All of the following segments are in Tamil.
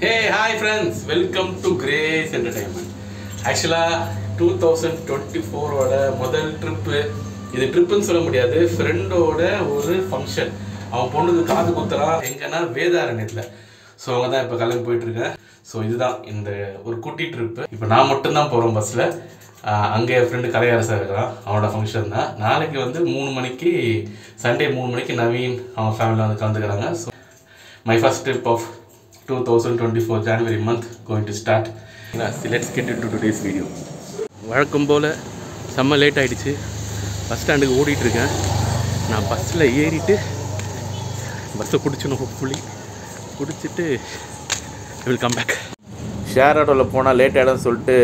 Hey, hi friends, welcome to Grace Entertainment. Actually, 2024 ஓட முதல் ட்ரிப். இது ட்ரிப்னு சொல்ல முடியாது, ஃப்ரெண்டோட ஒரு ஃபங்க்ஷன். அவன் பொண்ணுக்கு காது குத்துறான் எங்கன்னா வேதாரண்யத்தில். ஸோ அவங்க தான் இப்போ கிளம்பி போயிட்டுருக்கேன். ஸோ இதுதான் இந்த ஒரு குட்டி ட்ரிப்பு. இப்போ நான் மட்டும்தான் போகிறோம் பஸ்ஸில். அங்கே என் ஃப்ரெண்டு கலையரசா இருக்கிறான், அவனோட ஃபங்க்ஷன் தான். நாளைக்கு வந்து 3 மணிக்கு, சண்டே 3 மணிக்கு நவீன் அவங்க ஃபேமிலியில் வந்து கலந்துக்கிறாங்க. So my first trip of 2024 January month going to start. Let's get into today's video. வழக்கம் போல் செம்ம லேட் ஆகிடுச்சு. பஸ் ஸ்டாண்டுக்கு ஓடிட்டுருக்கேன். நான் பஸ்ஸில் ஏறிட்டு பஸ்ஸை பிடிச்சணும். ஹோப்ஃபுல்லி பிடிச்சிட்டு வில் கம் பேக். ஷேர் ஆட்டோவில் போனால் லேட் ஆகிடும்னு சொல்லிட்டு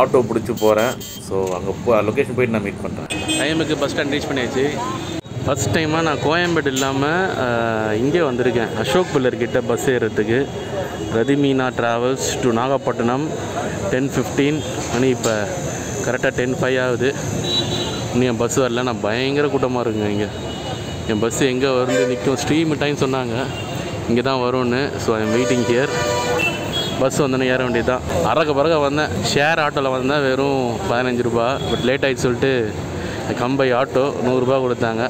ஆட்டோ பிடிச்சி போகிறேன். ஸோ அங்கே லொக்கேஷன் போயிட்டு நான் மீட் பண்ணுறேன். டைமுக்கு பஸ் ஸ்டாண்ட் ரீச் பண்ணியாச்சு. ஃபஸ்ட் டைமாக நான் கோயம்பேடு இல்லாமல் இங்கே வந்திருக்கேன். அசோக் பில்லர்கிட்ட பஸ் ஏறுறதுக்கு. ரதிமீனா ட்ராவல்ஸ் டு நாகப்பட்டினம் 10:15 மணி. இப்போ கரெக்டாக 10:05 ஆகுது. இன்னும் என் பஸ் வரல. நான் பயங்கர கூட்டமாக இருக்குங்க இங்கே. என் பஸ்ஸு எங்கே வந்து நிற்கும், ஸ்ட்ரீம் டைம் சொன்னாங்க இங்கே தான் வரும்னு. So I am waiting here. Bus வந்தோன்னே ஏற வேண்டியது தான். பறக்க வந்தேன். ஷேர் ஆட்டோவில் வந்தேன், வெறும் 15 ரூபா. பட் லேட் ஆகிடுச்சு சொல்லிட்டு கம்பை ஆட்டோ 100 ரூபா கொடுத்தாங்க.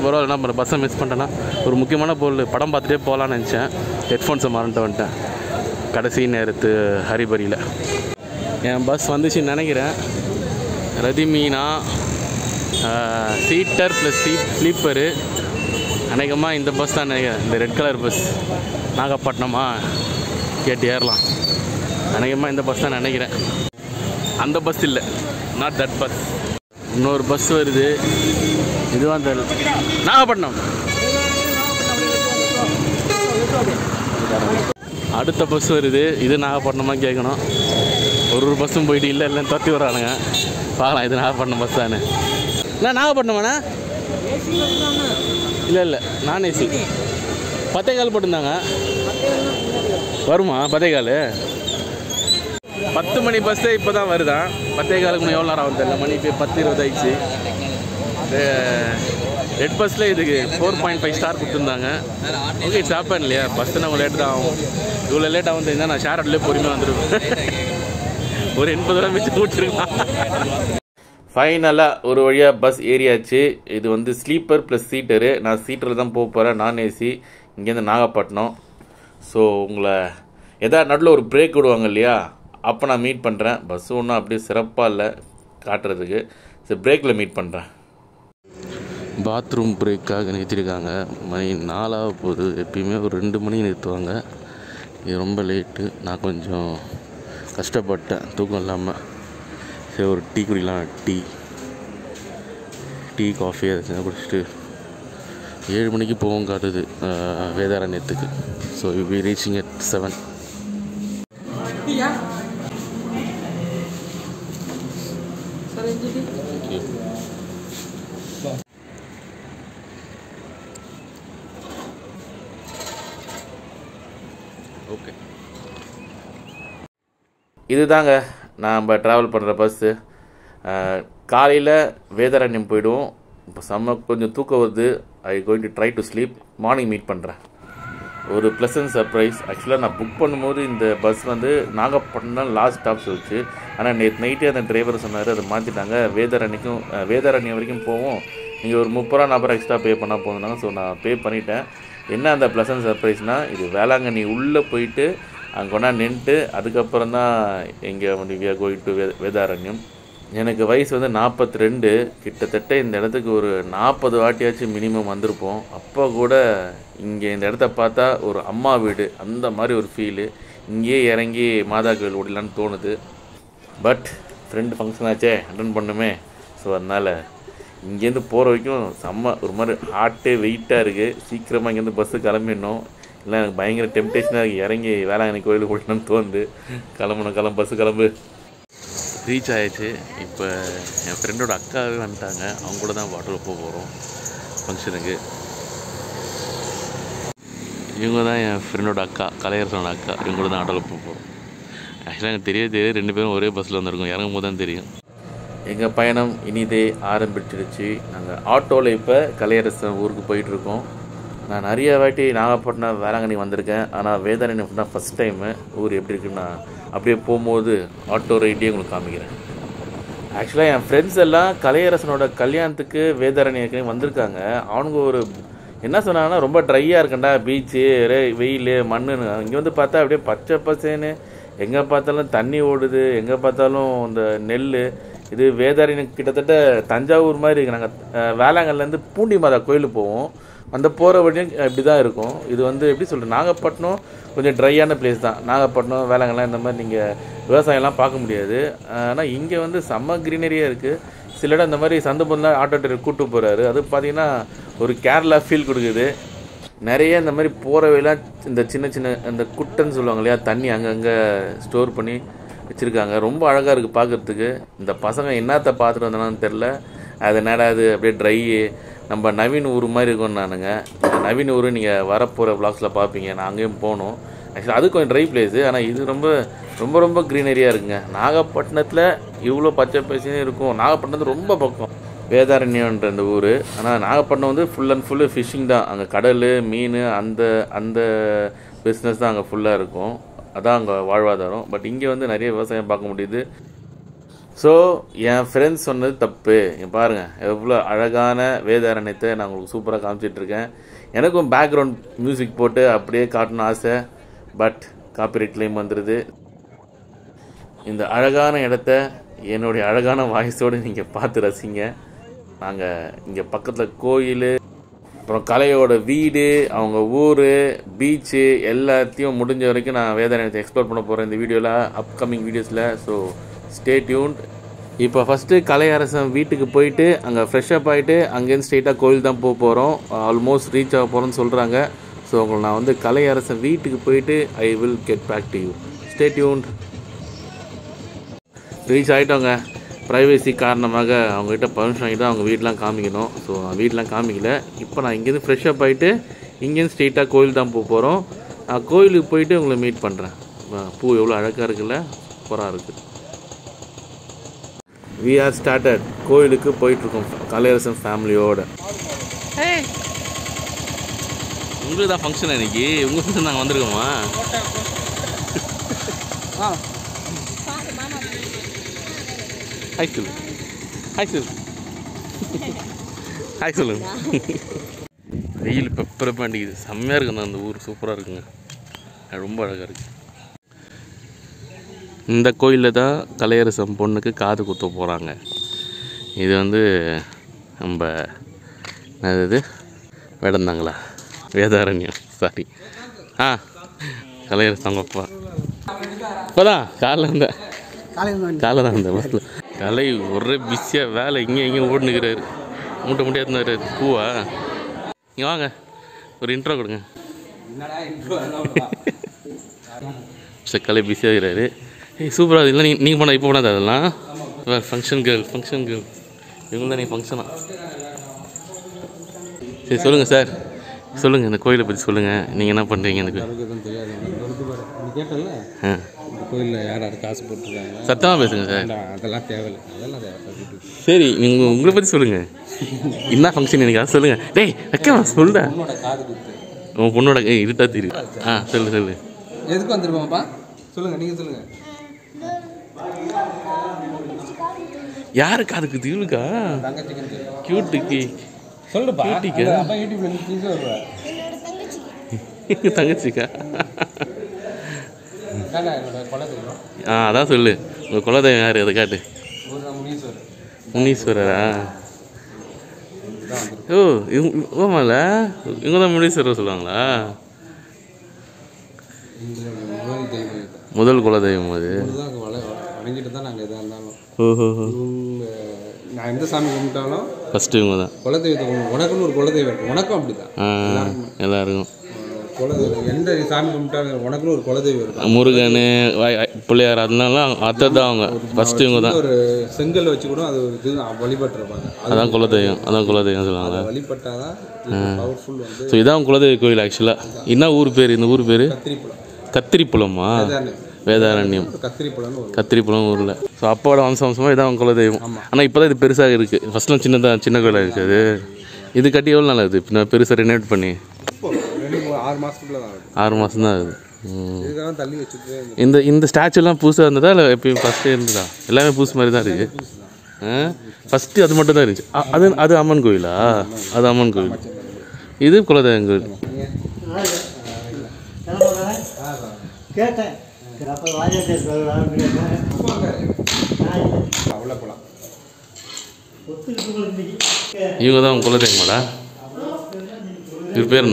பரவாயில்ல, என்ன பண்ணுற, பஸ்ஸை மிஸ் பண்ணிட்டேன்னா. ஒரு முக்கியமான பொருள், படம் பார்த்துட்டே போகலான்னு நினச்சேன். ஹெட்ஃபோன்ஸை மறந்துட்டு வந்துட்டேன் கடைசி நேரத்து ஹரிபரியில். என் பஸ் வந்துச்சுன்னு நினைக்கிறேன். Rathimeena seater plus sleeper. அநேகமாக இந்த பஸ் தான் நினைக்கிறேன். இந்த ரெட் கலர் பஸ் நாகப்பட்டினமா கேட்டு ஏறலாம். அநேகமாக இந்த பஸ் தான் நினைக்கிறேன். அந்த பஸ் இல்லை, நாட் தட் பஸ். இன்னொரு பஸ் வருது. இதுவாக அந்த நாகப்பட்டினம். அடுத்த பஸ் வருது. இது நாகப்பட்டினமாக கேட்கணும். ஒரு பஸ்ஸும் போயிட்டு இல்லைன்னு தத்தி வர்றானுங்க. பார்க்கலாம், இது நாகப்பட்டினம் பஸ் தானே. நான் நாகப்பட்டினமாண்ணா? இல்லை நான் ஏசி. 10:15 போட்டிருந்தாங்க. வருமா 10:15? 10 மணி பஸ்ஸே இப்போ தான் வருதான். 10:15 எவ்வளோ நேரம் ஆகும் தெரியல. மணி இப்போ 10:20 ஆயிடுச்சு. ரெட் பஸ்ஸில் இதுக்கு 4.5 ஸ்டார் கொடுத்துருந்தாங்க. ஓகே, இட்ஸ் ஹேப்பன் இல்லையா. பஸ்ஸு நம்ம லேட் தான் ஆகும். இவ்வளோ லேட் ஆகும் தெரிஞ்சால் நான் ஷேர் ஆட்டோலேயே பொறுமையாக வந்துடுவேன். ஒரு 80 ரூபா மிச்சம் கூட்டிருக்கலாம். ஃபைனலாக ஒரு வழியாக பஸ் ஏரியாச்சு. இது வந்து ஸ்லீப்பர் ப்ளஸ் சீட்டரு. நான் சீட்டரில் தான் போக போகிறேன், நான் ஏசி. இங்கேருந்து நாகப்பட்டினம். ஸோ உங்களை எதாவது நடுவில் ஒரு பிரேக் விடுவாங்க இல்லையா, அப்போ நான் மீட் பண்ணுறேன். பஸ்ஸு ஒன்றும் அப்படியே சிறப்பாக இல்லை காட்டுறதுக்கு. ஸோ பிரேக்கில் மீட் பண்ணுறேன். பாத்ரூம் பிரேக்காக நிறுத்திருக்காங்க. மணி 4 ஆக போகுது. எப்பயுமே ஒரு 2 மணிக்கு நிறுத்துவாங்க. இது ரொம்ப லேட்டு. நான் கொஞ்சம் கஷ்டப்பட்டேன் தூக்கம் இல்லாமல். சரி, ஒரு டீ குடிக்கலாம். டீ காஃபி ஏதாச்சும் குடிச்சிட்டு 7 மணிக்கு போவோம் காட்டுது வேதாரண்யத்துக்கு. So we be reaching at 7. Okay, இதுதாங்க நாம் ட்ராவல் பண்ணுற பஸ்ஸு. காலையில் வேதாரண்யம் போய்டுவோம். இப்போ கொஞ்சம் தூக்கம் வருது. I going to try to sleep. Morning meet பண்ணுறேன். ஒரு ப்ளசன்ட் சர்ப்ரைஸ். ஆக்சுவலாக நான் புக் பண்ணும்போது இந்த பஸ் வந்து நாகப்பட்டினம் லாஸ்ட் ஸ்டாப் சொல்லிச்சு. ஆனால் நேற்று நைட்டே அந்த டிரைவர் சொன்னார் அதை மாற்றிட்டாங்க. வேதாரண்யம் வரைக்கும் போவோம், நீங்கள் ஒரு 30 ரூபா 40 ரூபா எக்ஸ்ட்ரா பே பண்ணால் போதுனாங்க. ஸோ நான் பே பண்ணிட்டேன். என்ன அந்த ப்ளசன்ட் சர்ப்ரைஸ்னால், இது வேளாங்கண்ணி உள்ளே போயிட்டு அங்கே கொண்டா நின்றுட்டு அதுக்கப்புறம் தான் இங்கே வந்து we are going to Vedaranyam. எனக்கு வயசு வந்து 42. கிட்டத்தட்ட இந்த இடத்துக்கு ஒரு 40 வாட்டியாச்சும் மினிமம் வந்திருப்போம். அப்போ கூட இங்கே இந்த இடத்த பார்த்தா ஒரு அம்மா வீடு அந்த மாதிரி ஒரு ஃபீலு. இங்கேயே இறங்கி மாதா கோயில் ஓடலான்னு தோணுது. பட் ஃப்ரெண்டு ஃபங்க்ஷன் ஆச்சே, அட்டன் பண்ணுமே. ஸோ அதனால் இங்கேருந்து போகிற வரைக்கும் செம்ம ஒரு மாதிரி ஹார்ட்டே வெயிட்டாக இருக்குது. சீக்கிரமாக இங்கேருந்து பஸ்ஸு கிளம்பிடணும். இல்லை எனக்கு பயங்கர டெம்டேஷனாக இருக்குது. இறங்கி வேளாங்கண்ணி கோயிலுக்கு ஓடலான்னு தோணுது. பஸ்ஸு கிளம்பு. ரீச் ஆகிடுச்சு. இப்போ என் ஃப்ரெண்டோட அக்காவே வந்துட்டாங்க. அவங்க கூட தான் வாட்டரில் போக போகிறோம் ஃபங்க்ஷனுக்கு. இவங்க தான் என் ஃப்ரெண்டோட அக்கா, கலையரசனோட அக்கா. இவங்க கூட தான் ஆட்டோவில் போக போகிறோம். ஆக்சுவலாக எனக்கு தெரியாது, 2 பேரும் ஒரே பஸ்ஸில் வந்திருக்கோம். இறங்கும் போது தான் தெரியும். எங்கள் பயணம் இனிதே ஆரம்பிச்சிடுச்சு. நாங்கள் ஆட்டோவில் இப்போ கலையரசன் ஊருக்கு போயிட்டுருக்கோம். நான் நிறைய வாட்டி நாகப்பட்டினம் வேளாங்கண்ணி வந்திருக்கேன். ஆனால் வேதாரண்யம் தான் ஃபஸ்ட் டைமு. ஊர் எப்படி இருக்குன்னு நான் அப்படியே போகும்போது ஆட்டோ ரைட்டே உங்களுக்கு காமிக்கிறேன். ஆக்சுவலாக என் ஃப்ரெண்ட்ஸ் எல்லாம் கலையரசனோட கல்யாணத்துக்கு வேதாரண்யம் வந்திருக்காங்க. அவனுங்க ஒரு என்ன சொன்னாங்கன்னா ரொம்ப ட்ரையாக இருக்கண்டா பீச்சு, வெயில், மண்ணுன்னு. இங்கே வந்து பார்த்தா அப்படியே பச்சை பசேன்னு எங்கே பார்த்தாலும் தண்ணி ஓடுது, எங்கே பார்த்தாலும் இந்த நெல். இது வேதாரண்யம் கிட்டத்தட்ட தஞ்சாவூர் மாதிரி இருக்குது. நாங்கள் வேளாங்கல்லேருந்து பூண்டி மாதா கோயிலுக்கு போவோம். அந்த போகிற வழியும் இப்படி தான் இருக்கும். இது வந்து எப்படி சொல்கிறது, நாகப்பட்டினம் கொஞ்சம் ட்ரையான பிளேஸ் தான். நாகப்பட்டினம் வேளாங்கல்லாம் இந்த மாதிரி நீங்கள் விவசாயம்லாம் பார்க்க முடியாது. ஆனால் இங்கே வந்து செம்ம க்ரீனரியாக இருக்குது. சில இடம் இந்த மாதிரி சந்தபந்தெலாம் ஆட்டோ டிரைவர் கூப்பிட்டு போகிறாரு. அது பார்த்திங்கன்னா ஒரு கேரளா ஃபீல் கொடுக்குது. நிறைய இந்த மாதிரி போகிற வழிலாம் இந்த சின்ன சின்ன இந்த குட்டைன்னு சொல்லுவாங்க இல்லையா, தண்ணி அங்கங்கே ஸ்டோர் பண்ணி வச்சுருக்காங்க. ரொம்ப அழகாக இருக்குது பார்க்குறதுக்கு. இந்த பசங்க என்னத்தை பார்த்துட்டு வந்தானு தெரில. அது என்னடாது அப்படியே ட்ரை நம்ம நவீன் ஊர் மாதிரி இருக்கும்னு நானுங்க. நவீன் ஊர் நீங்கள் வரப்போகிற விளாக்ஸில் பார்ப்பீங்க. நான் அங்கேயும் போகணும். ஆக்சுவலாக அது கொஞ்சம் ட்ரை பிளேஸு. ஆனால் இது ரொம்ப ரொம்ப ரொம்ப க்ரீனரியாக இருக்குங்க. நாகப்பட்டினத்தில் இவ்வளோ பச்சை பசேன்னு இருக்கும். நாகப்பட்டினத்து ரொம்ப பக்கம் வேதாரண்யன்ற அந்த ஊர். ஆனால் நாகப்பட்டினம் வந்து ஃபுல் அண்ட் ஃபுல்லு ஃபிஷ்ஷிங் தான். அங்கே கடல், மீன், அந்த அந்த பிஸ்னஸ் தான் அங்கே ஃபுல்லாக இருக்கும். அதான் அங்கே வாழ்வாதாரம். பட் இங்கே வந்து நிறைய விவசாயம் பார்க்க முடியுது. ஸோ என் ஃப்ரெண்ட்ஸ் சொன்னது தப்பு. இங்கே பாருங்கள் எவ்வளோ அழகான வேதாரண்யத்தை நான் உங்களுக்கு சூப்பராக காமிச்சிட்ருக்கேன். எனக்கும் பேக்ரவுண்ட் மியூசிக் போட்டு அப்படியே காட்டணும்னு ஆசை. பட் காப்பிரைட் கிளைம் வந்துடுது. இந்த அழகான இடத்த என்னுடைய அழகான வாய்ஸோடு நீங்கள் பார்த்து ரசிங்க. நாங்கள் இங்கே பக்கத்தில் கோயில், அப்புறம் கலையோட வீடு, அவங்க ஊர், பீச்சு எல்லாத்தையும் முடிஞ்ச வரைக்கும் நான் வேதாரண்யத்தை எக்ஸ்ப்ளோர் பண்ண போகிறேன் இந்த வீடியோவில், அப்கமிங் வீடியோஸில். So stay tuned. இப்போ ஃபஸ்ட்டு கலையரசன் வீட்டுக்கு போயிட்டு அங்கே ஃப்ரெஷ்அப் ஆகிட்டு அங்கேருந்து ஸ்ட்ரெயிட்டாக கோயில் தான் போக போகிறோம். ஆல்மோஸ்ட் ரீச் ஆக போகிறோன்னு சொல்கிறாங்க. ஸோ உங்களை நான் வந்து கலையரசன் வீட்டுக்கு போயிட்டு I will get back to you. Stay tuned. Reach ஆகிட்டோங்க. ப்ரைவேசி காரணமாக அவங்ககிட்ட பர்மிஷன் ஆகிட்டு அவங்க வீட்டெலாம் காமிக்கணும். ஸோ நான் வீட்டெலாம் காமிக்கல. இப்போ நான் இங்கேருந்து ஃப்ரெஷ்அப் ஆகிட்டு இங்கேருந்து ஸ்ட்ரெயிட்டாக கோயில் தான் போக போகிறோம். நான் கோயிலுக்கு போயிட்டு உங்களை மீட் பண்ணுறேன். பூ எவ்வளோ அழகாக இருக்குல்ல, சூப்பராக இருக்குது. We are started. கோயிலுக்கு போயிட்டுருக்கோம் கலையரசன் ஃபேமிலியோட. உங்களுக்கு தான் ஃபங்க்ஷன் இன்னைக்கு. உங்கள் ஃபங்க்ஷன் நாங்கள் வந்திருக்கோமா? ஹாய் சொல்லு. ஹாய் சொல்லு. ஹாய் சொல்லுங்க. வெயில் பெப்பரை பாண்டிக்குது. செம்மையாக இருக்குங்க அந்த ஊர். சூப்பராக இருக்குங்க. ரொம்ப அழகாக இருக்குது. இந்த கோயிலில் தான் கலையரசன் பொண்ணுக்கு காது குத்த போகிறாங்க. இது வந்து நம்ம என்னது வேடந்தாங்களா, வேதாரண்யம், சாரி. கலையரசன் அவங்க அப்பா. இப்போதான் காலைல தான் இருந்தேன் பஸ்ஸில். கலை ஒரே பிஸியாக வேலை இங்கே ஓடுனுக்கிறாரு. மூட்டை முடியாது இருந்தாரு. பூவா இங்கே வாங்க, ஒரு இன்ட்ரோ கொடுங்க. சரி, கலை பிஸியாக இருக்கிறாரு. சூப்பராக இல்லை. நீங்கள் போனால் இப்போ போனால் அதெல்லாம் ஃபங்க்ஷன் கேர்ள் இவங்க தான் நீங்கள் ஃபங்க்ஷனா? சரி சொல்லுங்கள் சார், சொல்லுங்கள் இந்த கோயிலை பற்றி சொல்லுங்கள். நீங்கள் என்ன பண்ணுறீங்க? எனக்கு கோயிலில் யார் காசு போட்டுருக்காங்க? சத்தமாக பேசுங்க சார். அதெல்லாம் தேவையில்லை, அதெல்லாம் தேவை. சரி, நீங்கள் உங்களை பற்றி சொல்லுங்கள். என்ன ஃபங்க்ஷன் எனக்கு அதை சொல்லுங்கள். டேய் வைக்கவா சொல்லுடா. காது குத்து உன் பொண்ணோட இருட்டா தெரியும். சொல்லு. எதுக்கு வந்துருப்பாப்பா? சொல்லுங்கள், நீங்கள் சொல்லுங்கள். யாரு காதுக்கு தீவுக்கா? கியூட்டுக்கு சொல்லுப்பா. தங்கச்சிக்கா? அதான் சொல்லு. உங்கள் குலதெய்வம் யார்? அதை காட்டு. முனீஸ்வரரா? ஓ ஓமால இவங்க தான் முனீஸ்வரர் சொல்லுவாங்களா? முதல் குலதெய்வம் அது. வணங்கிட்டு தான் நாங்கள் எதாக இருந்தாலும். ஓஹோ. நான் எந்த சாமி கும்பிட்டாலும் ஃபஸ்ட்டு இவங்க தான் குலதெய்வத்தை. உனக்குன்னு ஒரு குலதெய்வம் இருக்கும். உனக்கும் அப்படி தான் எல்லாருக்கும் குலதெய்வம். எந்த சாமி கும்பிட்டாலும் உனக்குன்னு ஒரு குலதெய்வம் இருக்கும். முருகன், பிள்ளையார், அதனால அதை தான் அவங்க ஃபஸ்ட்டு இவங்க தான். ஒரு செங்கல் வச்சு கூட அது ஒரு இது வழிபட்டுருப்பாங்க. அதான் குலதெய்வம். அதான் குலதெய்வம் சொல்லுவாங்க. வழிபட்டால் தான் பவர்ஃபுல் வந்து. ஸோ இதான் குலதெய்வ கோயில். ஆக்சுவலாக என்ன ஊர் பேர்? இந்த ஊர் பேர் கத்திரிப்புலமா? வேதாரண்யம். கத்திரிப்புலம் ஊரில். ஸோ அப்போட வம்சமாக இதான் அவங்க குலதெய்வம். ஆனால் இப்போ தான் இது பெருசாக இருக்குது. ஃபஸ்ட்லாம் சின்ன கோயிலாக இருக்குது. இது கட்டி எவ்வளோ நாள் ஆகுது? இப்போ பெருசாக ரெனோவேட் பண்ணி 6 மாதத்துக்குள்ள தான் ஆகுது. 6 மாதம் தான் ஆகுது. இதுக்காக தள்ளி வச்சுட்டு இந்த ஸ்டாச்சுலாம் புதுசாக இருந்ததா இல்லை எப்பயும் ஃபஸ்ட்டே இருந்ததா? எல்லாமே புதுசு மாதிரி தான் இருக்குது. ஃபஸ்ட்டு அது மட்டும் தான் இருந்துச்சு. அது அம்மன் கோயிலா? அது அம்மன் கோயில். இது குலதெய்வம் கோயில். இவங்க தான் உங்க குலதெய்வமாடா? இது பேர்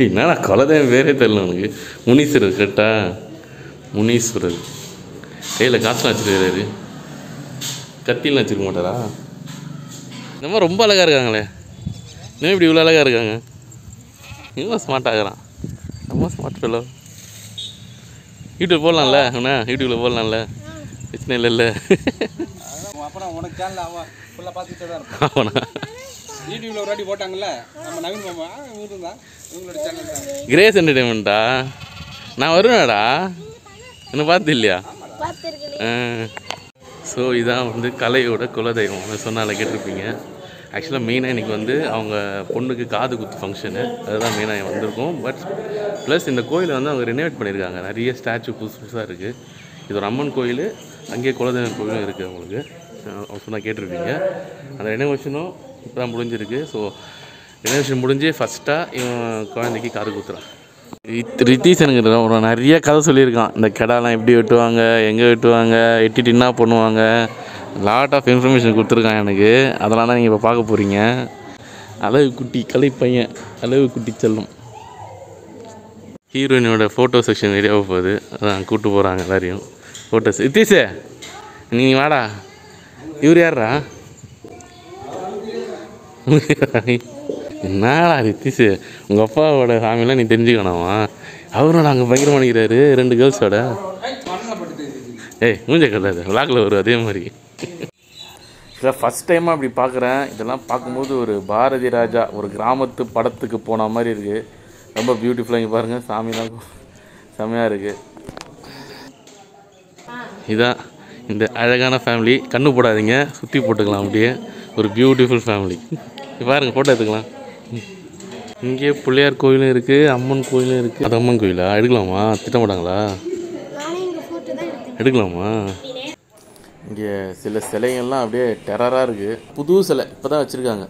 என்னடா குலதெய்வம் பேரே தெரியல உனக்கு. முனீஸ்வரர் கேட்டா? முனீஸ்வரர் கையில் காசுலாம் வச்சுருக்காரு. கத்திலாம் வச்சுருக்க மாட்டாரா? இந்த மாதிரி ரொம்ப அழகாக இருக்காங்களே. இன்னும் இப்படி இவ்வளோ அழகாக இருக்காங்க. இன்னும் ஸ்மார்ட் ஆகிறான். ரொம்ப ஸ்மார்ட் ஃபெல்லோ. யூடியூப் போடலாம்ல அண்ணா? யூடியூப்பில் போடலாம்ல, பிரச்சனை இல்லைல்ல. அப்புறம் உனக்கு சேனல் அவன் ஃபுல்லாக பார்த்துட்டு தான் இருப்பான். அவனா யூடியூப்ல ஒரு வாட்டி போட்டாங்கல்ல நம்ம நவீன் மாமா, இவரு தான் இவங்களோட சேனல் தான். கிரேஸ் என்டர்டைன்மெண்ட்டா? நான் வருவேனாடா? என்ன பார்த்து இல்லையா? ஸோ இதான் வந்து கலையோட குலதெய்வம் சொன்னால கேட்டிருப்பீங்க. ஆக்சுவலாக மெயினாக இன்றைக்கி வந்து அவங்க பொண்ணுக்கு காது குத்து ஃபங்க்ஷனு, அதுதான் மெயினாக வந்திருக்கும். பட் ப்ளஸ் இந்த கோயிலை வந்து அவங்க ரினோவேட் பண்ணியிருக்காங்க. நிறைய ஸ்டாச்சு புதுசு புதுசாக இருக்குது. இது ஒரு அம்மன் கோயில், அங்கேயே குலதெய்வம் கோயிலும் இருக்குது. அவங்களுக்கு சொன்னால் கேட்டிருப்பீங்க. அந்த ரெனோவேஷனும் இப்போ தான் முடிஞ்சிருக்கு. ஸோ ரெனோவேஷன் முடிஞ்சு ஃபஸ்ட்டாக இவன் குழந்தைக்கு காது குத்துறான். ரித்தீஷ் எனக்கு ஒரு நிறைய கதை சொல்லியிருக்கான். இந்த கெடாலாம் எப்படி வெட்டுவாங்க, எங்கே வெட்டுவாங்க, வெட்டிட்டு என்ன பண்ணுவாங்க, லாட் ஆஃப் இன்ஃபர்மேஷன் கொடுத்துருக்கான் எனக்கு. அதெல்லாம் தான் நீங்கள் இப்போ பார்க்க போகிறீங்க. அளவு குட்டி கலை பையன், அளவு குட்டி செல்லும். ஹீரோயினோட ஃபோட்டோ செக்ஷன் ரெடியாக போகுது. அதான் கூப்பிட்டு போகிறாங்க எல்லாரையும் ஃபோட்டோஸ். ரித்தீஷே நீ வாடா. இவர் யாரா? என்னடா ரித்தீஷ், உங்கள் அப்பாவோட சாமியெல்லாம் நீ தெரிஞ்சுக்கணாமா? அவரும் நாங்கள் பயங்கரமாக நினைக்கிறாரு 2 கேர்ள்ஸோட. ஏய் மூஞ்ச கட்டாது, விளாக்கில் வரும் அதே மாதிரி. இதில் ஃபஸ்ட் டைமாக அப்படி பார்க்குறேன். இதெல்லாம் பார்க்கும்போது ஒரு பாரதி ராஜா ஒரு கிராமத்து படத்துக்கு போன மாதிரி இருக்குது. ரொம்ப பியூட்டிஃபுல்லாக. இங்கே பாருங்கள், சாமிலாம் செம்மையாக இருக்குது. இதான் இந்த அழகான ஃபேமிலி. கண்ணு போடாதீங்க, சுற்றி போட்டுக்கலாம். அப்படியே ஒரு பியூட்டிஃபுல் ஃபேமிலி. பாருங்கள், ஃபோட்டோ எடுத்துக்கலாம். இங்கே பிள்ளையார் கோயிலும் இருக்குது, அம்மன் கோயிலும் இருக்குது. அது அம்மன் கோயிலா? எடுக்கலாமா? திட்ட மாட்டாங்களா? எடுக்கலாமா? இங்கே சில சிலைகள்லாம் அப்படியே டெரராக இருக்குது. புது சிலை இப்போ தான் வச்சுருக்காங்க.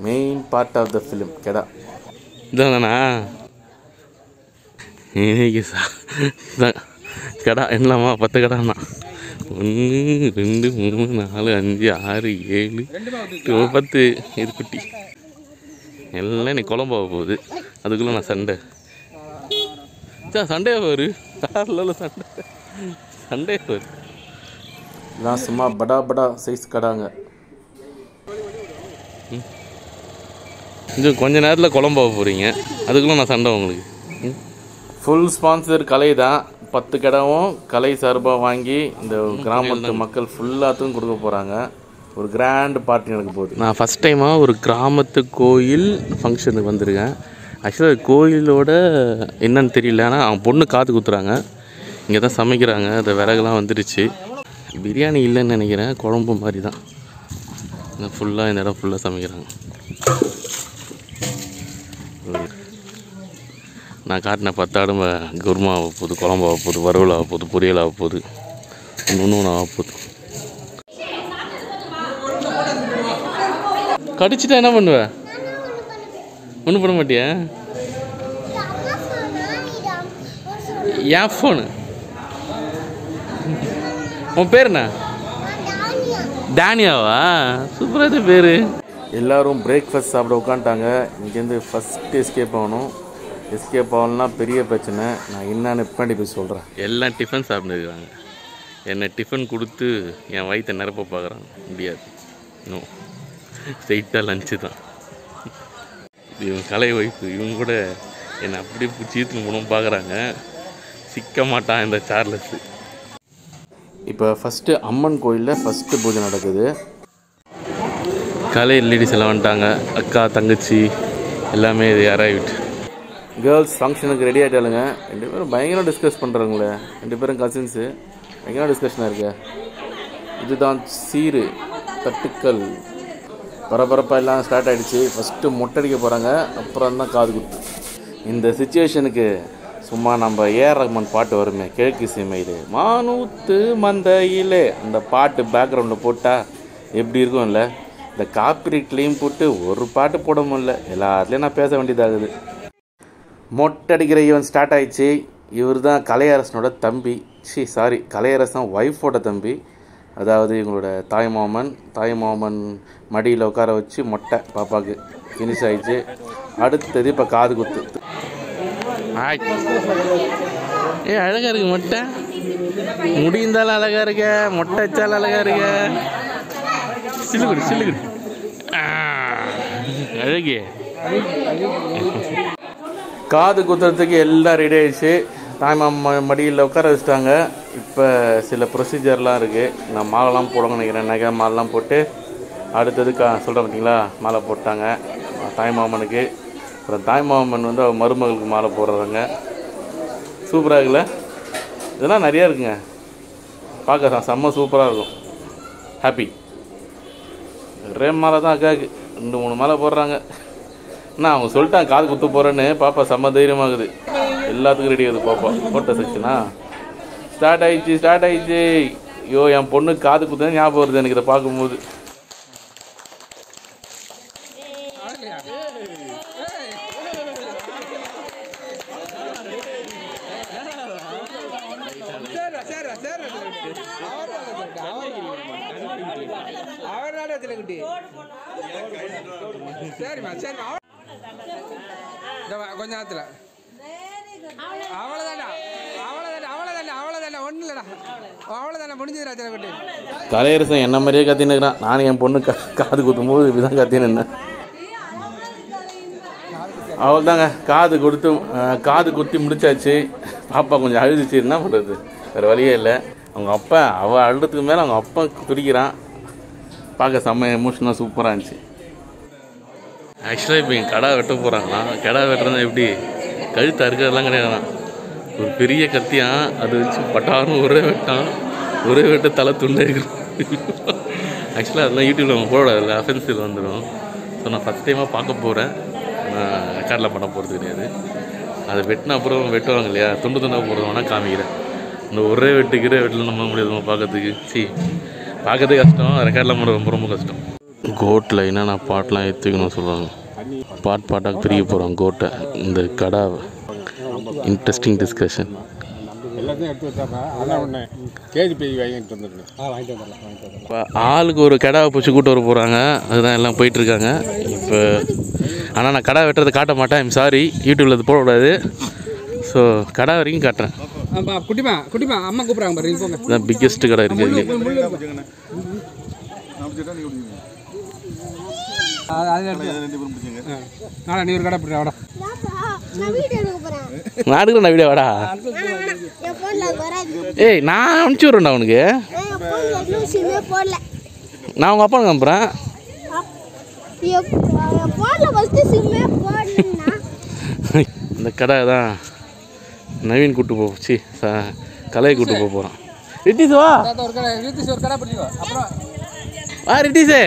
Main part of the film கெடா இதாண்ணா. இன்னைக்கு கெடா என்னலாமா 10 கெடாண்ணா. 1 2 3 4 5 6 7 10 இது குட்டி எல்லாம் இன்னைக்கு குழம்பாக போகுது. அதுக்குள்ளே நான் சண்டை வரு சண்டே வரு. இதெல்லாம் சும்மா படா சைஸ் கடாங்க. இது கொஞ்ச நேரத்தில் குழம்பாக போகிறீங்க, அதுக்குள்ளே நான் சண்டை உங்களுக்கு. ஃபுல் ஸ்பான்சர் கலை தான். 10 கடாவும் கலை சார்பாக வாங்கி இந்த கிராமத்து மக்கள் ஃபுல்லாத்துக்கும் கொடுக்க போகிறாங்க. ஒரு கிராண்ட் பார்ட்டி நடக்க போகுது. நான் ஃபஸ்ட் டைமாக ஒரு கிராமத்து கோயில் ஃபங்க்ஷனுக்கு வந்திருக்கேன். ஆக்சுவலாக கோயிலோட என்னன்னு தெரியல, ஆனால் அவன் பொண்ணு காது குத்துறாங்க. இங்கே தான் சமைக்கிறாங்க. அந்த விறகுலாம் வந்துடுச்சு. பிரியாணி இல்லைன்னு நினைக்கிறேன், குழம்பு மாதிரி தான். ஃபுல்லாக இந்த இடம் ஃபுல்லாக சமைக்கிறாங்க. நான் காட்டின 10 ஆடு குருமா ஆக போகுது, குழம்பு ஆக போகுது, வறுவல் ஆக போகுது, பொரியல் ஆக போகுது, ஒன்று ஆக போகுது. கடிச்சிட்டா என்ன பண்ணுவேன்? ஒன்றும் பண்ண மாட்டியா? என் ஃபோனு. உன் பேர் என்ன? டேனியாவா? சூப்பராக பேர். எல்லோரும் பிரேக்ஃபாஸ்ட் சாப்பிட உட்காந்துட்டாங்க. இங்கேருந்து ஃபஸ்ட்டு எஸ்கேப் ஆகணும். எஸ்கேப் ஆகணும்னா பெரிய பிரச்சனை. நான் என்னன்னு பின்னாடி போய் சொல்கிறேன். எல்லாம் டிஃபன் சாப்பிட்டுருக்காங்க. என்னை டிஃபன் கொடுத்து என் வயிற்றை நிரப்ப பார்க்குறாங்க. முடியாது, இன்னும் ஸ்ட்ரெயிட்டாக லஞ்சு தான். இவங்க கலை ஒய்ஃபு, இவங்க கூட என்னை அப்படியே பிடிச்சி போகணும் பார்க்குறாங்க. சிக்க மாட்டான் இந்த சார்லஸு. இப்போ ஃபஸ்ட்டு அம்மன் கோயிலில் ஃபஸ்ட்டு பூஜை நடக்குது. கலை லேடிஸ் எல்லாம் வந்துட்டாங்க. அக்கா தங்கச்சி எல்லாமே இது அரைவ்ட். கேர்ள்ஸ் ஃபங்க்ஷனுக்கு ரெடி ஆகிட்டாலுங்க. 2 பேரும் பயங்கரம் டிஸ்கஸ் பண்ணுறாங்களே. 2 பேரும் கசின்ஸு. பயங்கரம் டிஸ்கஷனாக இருக்கு. இதுதான் சீரு தட்டுக்கள். பரபரப்பாக எல்லாம் ஸ்டார்ட் ஆகிடுச்சு. ஃபஸ்ட்டு மொட்டடிக்க போகிறாங்க, அப்புறம் தான் காது குத்து. இந்த சுச்சுவேஷனுக்கு சும்மா நம்ம ஏஆர் ரஹ்மான் பாட்டு வருமே கிழக்கு சீமையில் மானூத்து மந்தையிலே அந்த பாட்டு பேக்ரவுண்டில் போட்டால் எப்படி இருக்கும் இல்லை? இந்த காப்பிரைட் கிளைம் போட்டு ஒரு பாட்டு போட முடியல, எல்லாத்துலேயும் நான் பேச வேண்டியதாகுது. மொட்டடிக்கிற ஈவென்ட் ஸ்டார்ட் ஆயிடுச்சு. இவர் தான் கலையரசனோட தம்பி, கலையரசன் ஒய்ஃபோட தம்பி. அதாவது இவங்களோட தாய்மாமன் மடியில் உட்கார வச்சு மொட்டை பாப்பாவுக்கு ஃபினிஷ் ஆயிடுச்சு. அடுத்தது இப்போ காது குத்து. அழகா இருக்கு மொட்டை, முடிந்தாலும் அழகா இருக்க, மொட்டை வச்சாலும் அழகா இருக்க. சில்லுகுடி அழகே. காது குத்துறதுக்கு எல்லாம் ரெடி ஆயிடுச்சு. தாய்மாமா மடியில் உட்கார வச்சுட்டாங்க. இப்போ சில ப்ரொசீஜர்லாம் இருக்குது. நான் மாலைலாம் போடணும்னு நினைக்கிறேன். நகை மாலைலாம் போட்டு அடுத்தது சொல்கிறேன் பார்த்தீங்களா, மாலை போட்டாங்க தாய்மாமனுக்கு. அப்புறம் தாய்மாமன் வந்து அவர் மருமகளுக்கு மாலை போடுறாங்க. சூப்பராக இருக்குல்ல? இதெல்லாம் நிறையா இருக்குங்க, பார்க்க செம்ம சூப்பராக இருக்கும். ஹாப்பி. ஒரே மாலை தான் அக்காவுக்கு 2-3 மாலை போடுறாங்க. அண்ணா அவங்க சொல்லிட்டாங்க காது குத்து போகிறேன்னு. பாப்பா செம்ம தைரியமாகுது, எல்லாத்துக்கும் ரெடி ஆகுது. பாப்பா போட்ட செக்ஷனா ஸ்டார்ட் ஆயிடுச்சு. ஐயோ என் பொண்ணு காது குத்து ஞாபகம் வருது எனக்கு இதை பார்க்கும்போது. கொஞ்ச நேரத்தில் அவ்வளோதானே ஒன்றும் இல்லைடா, அவ்வளோதானே முடிஞ்சதுடா சிலக்குட்டி. கலையரசன் என்ன மாதிரியே கத்தினுக்கிறான். நானும் என் பொண்ணு காது குத்தும் போது இப்படிதான் கத்தினேன். அவள் தாங்க காது குத்தி முடிச்சாச்சு. பாப்பா கொஞ்சம் அழுதுச்சு, என்ன பண்ணுறது, வேறு வழியே இல்லை. அவங்க அப்பா அவள் அழுறதுக்கு மேலே அவங்க அப்பா துடிக்கிறான். பார்க்க செம்ம எமோஷனாக சூப்பராக இருந்துச்சு. ஆக்சுவலாக இப்போ என் கடா வெட்ட போகிறாங்களா. கடா வெட்டுறது எப்படி, கழுத்து அறுக்கிறதுலாம் கிடையாதுதான், ஒரு பெரிய கத்தியான் அதை வச்சு பட்டாரும் ஒரே வெட்ட தலை துண்டை இருக்கிறோம். ஆக்சுவலாக அதெல்லாம் யூடியூப்பில் நம்ம போடாது, அஃபென்சிவ் வந்துடும். ஸோ நான் ஃபஸ்ட் டைமாக பார்க்க போகிறேன். நான் ரெக்கார்டில் பண்ண போகிறது கிடையாது. அதை வெட்டின அப்புறம் வெட்டுவாங்க இல்லையா, துண்டாக போடுறது வேணால் காமிக்கிறேன். இந்த ஒரே வெட்டில் நம்ம முடியாது பார்க்கறதுக்கு. பார்க்கறதுக்கு கஷ்டம், ரெக்கார்டில் பண்ணுறது ரொம்ப ரொம்ப கஷ்டம். கோட்டில் என்னென்ன பாட்டெலாம் ஏற்றுக்கணும் சொல்லுவாங்க. பாட்டாக பிரிய போகிறோம் கோட்டை. இந்த கடை இன்ட்ரெஸ்டிங் டிஸ்கஷன். இப்போ ஆளுக்கு ஒரு கடாவை பிடிச்சி கூட்டு வர போகிறாங்க. அதுதான் எல்லாம் போயிட்டுருக்காங்க இப்போ. ஆனால் நான் கடை வெட்டுறதை காட்ட மாட்டேன், ஐம் சாரி, யூடியூப்பில் அது போடக்கூடாது. ஸோ கடை வரைக்கும் காட்டுறேன். குட்டிமா அம்மா கூப்பிட்றாங்க பாரு, போங்க. இதுதான் பிக்கெஸ்ட் கடை இருக்குது. நீ ஒரு கடை பிடிச்சா வாடா. நான் எடுக்கிறேன் வீடியோ வாடா. ஏய் நான் அனுப்பிச்சி விட்றேன்டா உனக்கு. நான் உங்கள் அப்பா அனுப்புகிறேன். இந்த கடை தான் நவீன் கூட்டு போச்சு, கலையை கூட்டு போக போகிறான். ரிட்டிஸ் வா ரிட்டிஸே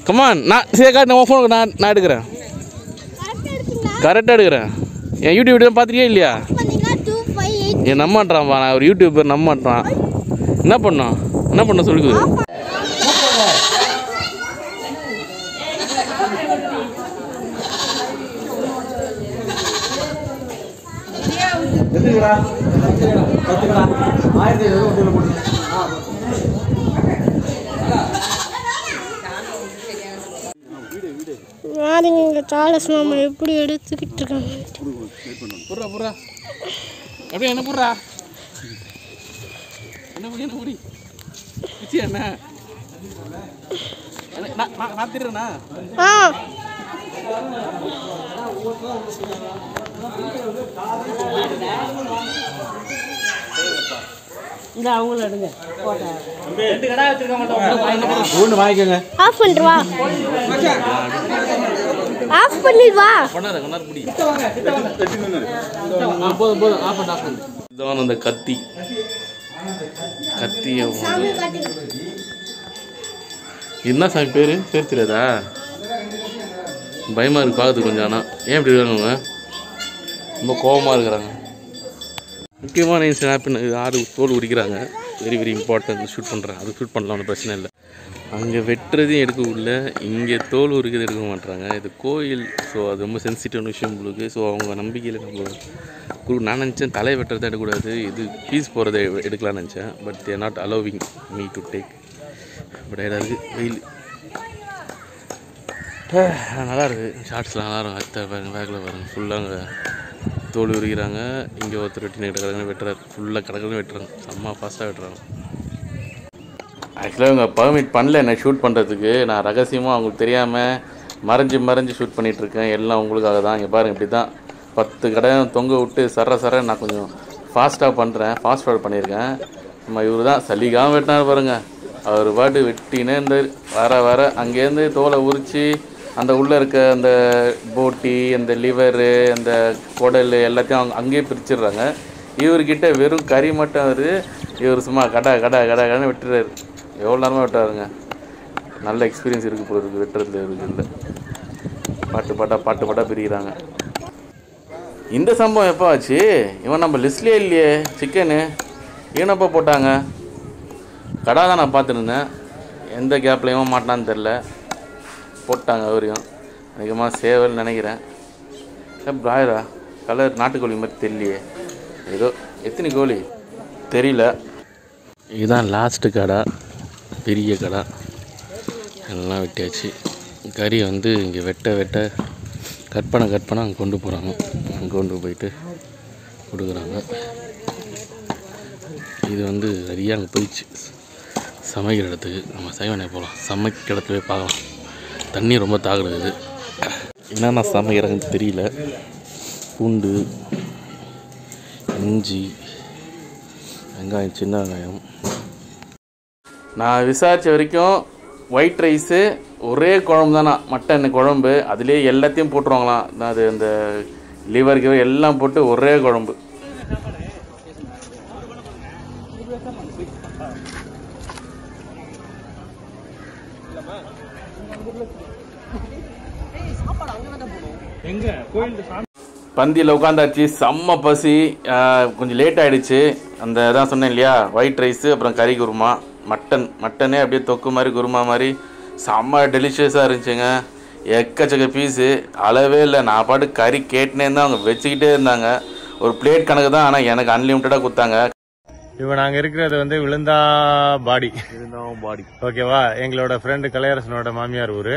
கமான். நான் சரி காட்டு, உன் ஃபோனுக்கு நான் எடுக்கிறேன், கரெக்டாக எடுக்கிறேன். என் யூடியூப் வீடியோ பார்த்துருக்கே இல்லையா? என் நம்மன்றான்ப்பா, நான் ஒரு யூடியூபர் நம்மன்றான். என்ன பண்ண சொல்லிக்குது. யாருங்க சார்லஸ் மாமா எப்படி எடுத்துக்கிட்டு இருக்காங்க. அப்படியே என்ன புடுறா, என்ன புடி என்ன நான் திருறேண்ணா. இந்த அவங்கள எடுங்க, ஒன்று வாங்கிக்கோங்க. ஆஃப் பண்ணிட்டு வா, ஆஃப் பண்ணிட்டு வா. போதும் ஆஃப் பண்ணு. இதுதான் அந்த கத்தியை என்ன சாமி பேர் தெரியாதா? பயமாக இருக்கு பார்க்குறது கொஞ்சம். ஆனால் ஏன் இப்படி இருக்காங்க? ரொம்ப கோபமாக இருக்கிறாங்க. முக்கியமான ஸ்னாப் ஆறு தோல் உரிக்கிறாங்க. Very very important. ஷூட் பண்ணுறேன், அது ஷூட் பண்ணலாம், ஒன்றும் பிரச்சனை இல்லை. அங்கே வெட்டுறதையும் எடுக்கக்குள்ள இங்கே தோல் உரிக்கிறது எடுக்க மாட்டுறாங்க. இது கோயில், ஸோ அது ரொம்ப சென்சிட்டிவான விஷயம் உங்களுக்கு. ஸோ அவங்க நம்பிக்கையில் நம்ம நான் நினச்சேன் தலையை வெட்டுறதை எடுக்கக்கூடாது, இது பீஸ் போகிறத எடுக்கலாம்னு நினச்சேன். But there not allowing me to take. But ஏதாவது வெயில் நல்லா இருக்குது. ஷார்ட்ஸ்லாம் நல்லா இருக்கும். அடுத்த பாருங்கள், பேக்கில் பாருங்கள், ஃபுல்லாக அங்கே தோல் உரிக்கிறாங்க. இங்கே ஒருத்தர் வெட்டி கிடக்குறாங்க, வெட்டுறாரு, ஃபுல்லாக கிடக்குன்னு வெட்டுறாங்க, செம்ம ஃபாஸ்ட்டாக வெட்டுறாங்க. ஆக்சுவலாக இவங்க பர்மிட் பண்ணல என்னை ஷூட் பண்ணுறதுக்கு. நான் ரகசியமாக அவங்களுக்கு தெரியாமல் மறைஞ்சு ஷூட் பண்ணிகிட்ருக்கேன். எல்லாம் உங்களுக்காக தான். இங்கே பாருங்கள், இப்படி தான் 10 கடை தொங்க விட்டு சர நான் கொஞ்சம் ஃபாஸ்ட்டாக பண்ணுறேன், ஃபாஸ்ட் ஃபார்வர்ட் பண்ணியிருக்கேன். நம்ம இவர் தான் சலிக்காமல் வெட்டினார் பாருங்கள். அவர் பாட்டு வெட்டினே இந்த வர அங்கேருந்து தோலை உரித்து அந்த உள்ளே இருக்க அந்த போட்டி, அந்த லிவரு, அந்த குடல் எல்லாத்தையும் அங்கேயே பிரிச்சிடுறாங்க. இவர்கிட்ட வெறும் கறி மட்டும் வருது. இவர் சும்மா கடைன்னு வெட்டுறாரு. எவ்வளோ நேரமாக வெட்டாருங்க. நல்ல எக்ஸ்பீரியன்ஸ் இருக்குது போல இருக்குது வெட்டுறதுல. இவருக்கு இல்லை, பாட்டு பாட்டாக பிரிக்கிறாங்க. இந்த சம்பவம் எப்போ ஆச்சு? இவன் நம்ம லிஸ்ட்லேயே இல்லையே. சிக்கனு ஈனப்போ போட்டாங்க. கடை தான் நான் பார்த்துருந்தேன். எந்த கேப்லையும் மாட்டான்னு தெரில, போட்டாங்க அவரையும். அதிகமாக சேவல் நினைக்கிறேன். பிராயரா கலர் நாட்டுக்கோழி மாதிரி தெரியலையே. ஏதோ எத்தனை கோழி தெரியல. இதுதான் லாஸ்ட்டு கடை, பெரிய கடை. எல்லாம் வெட்டியாச்சு. கறி இங்கே வெட்ட கட் பண்ண அங்கே கொண்டு போகிறாங்க. அங்கே கொண்டு போயிட்டு கொடுக்குறாங்க. இது நிறையா அங்கே போயிடுச்சு சமைக்கிற இடத்துக்கு. நம்ம சைவனை போகலாம், சமைக்கிற இடத்துல போய் பார்க்கலாம். தண்ணி ரொம்ப தாகுறது. என்னென்ன சமைக்கிறாங்கன்னு தெரியல. பூண்டு, இஞ்சி, வெங்காயம், சின்ன வெங்காயம். நான் விசாரித்த வரைக்கும் ஒயிட் ரைஸு ஒரே குழம்பு தானா, மட்டன் குழம்பு. அதுலேயே எல்லாத்தையும் போட்டுருவாங்களாம். அது அந்த லிவர் கிவர் எல்லாம் போட்டு ஒரே குழம்பு. பந்தியில் உட்காந்தாச்சு. செம்ம பசி. கொஞ்சம் லேட் ஆகிடுச்சு. அந்த இதான் சொன்னேன் இல்லையா, ஒயிட் ரைஸு அப்புறம் கறி குருமா. மட்டனே அப்படியே தொக்கு மாதிரி குருமா மாதிரி செம்ம டெலிஷியஸாக இருந்துச்சுங்க. எக்கச்சக்க பீஸு, அளவே இல்லை. நான் பாட்டு கறி கேட்டுனே இருந்தால் அவங்க வச்சுக்கிட்டே இருந்தாங்க. ஒரு பிளேட் கணக்கு தான், ஆனால் எனக்கு அன்லிமிட்டடாக கொடுத்தாங்க. இப்போ நாங்கள் இருக்கிறது விழுந்தா பாடி ஓகேவா. எங்களோட ஃப்ரெண்டு கலையரசனோட மாமியார் ஊர்.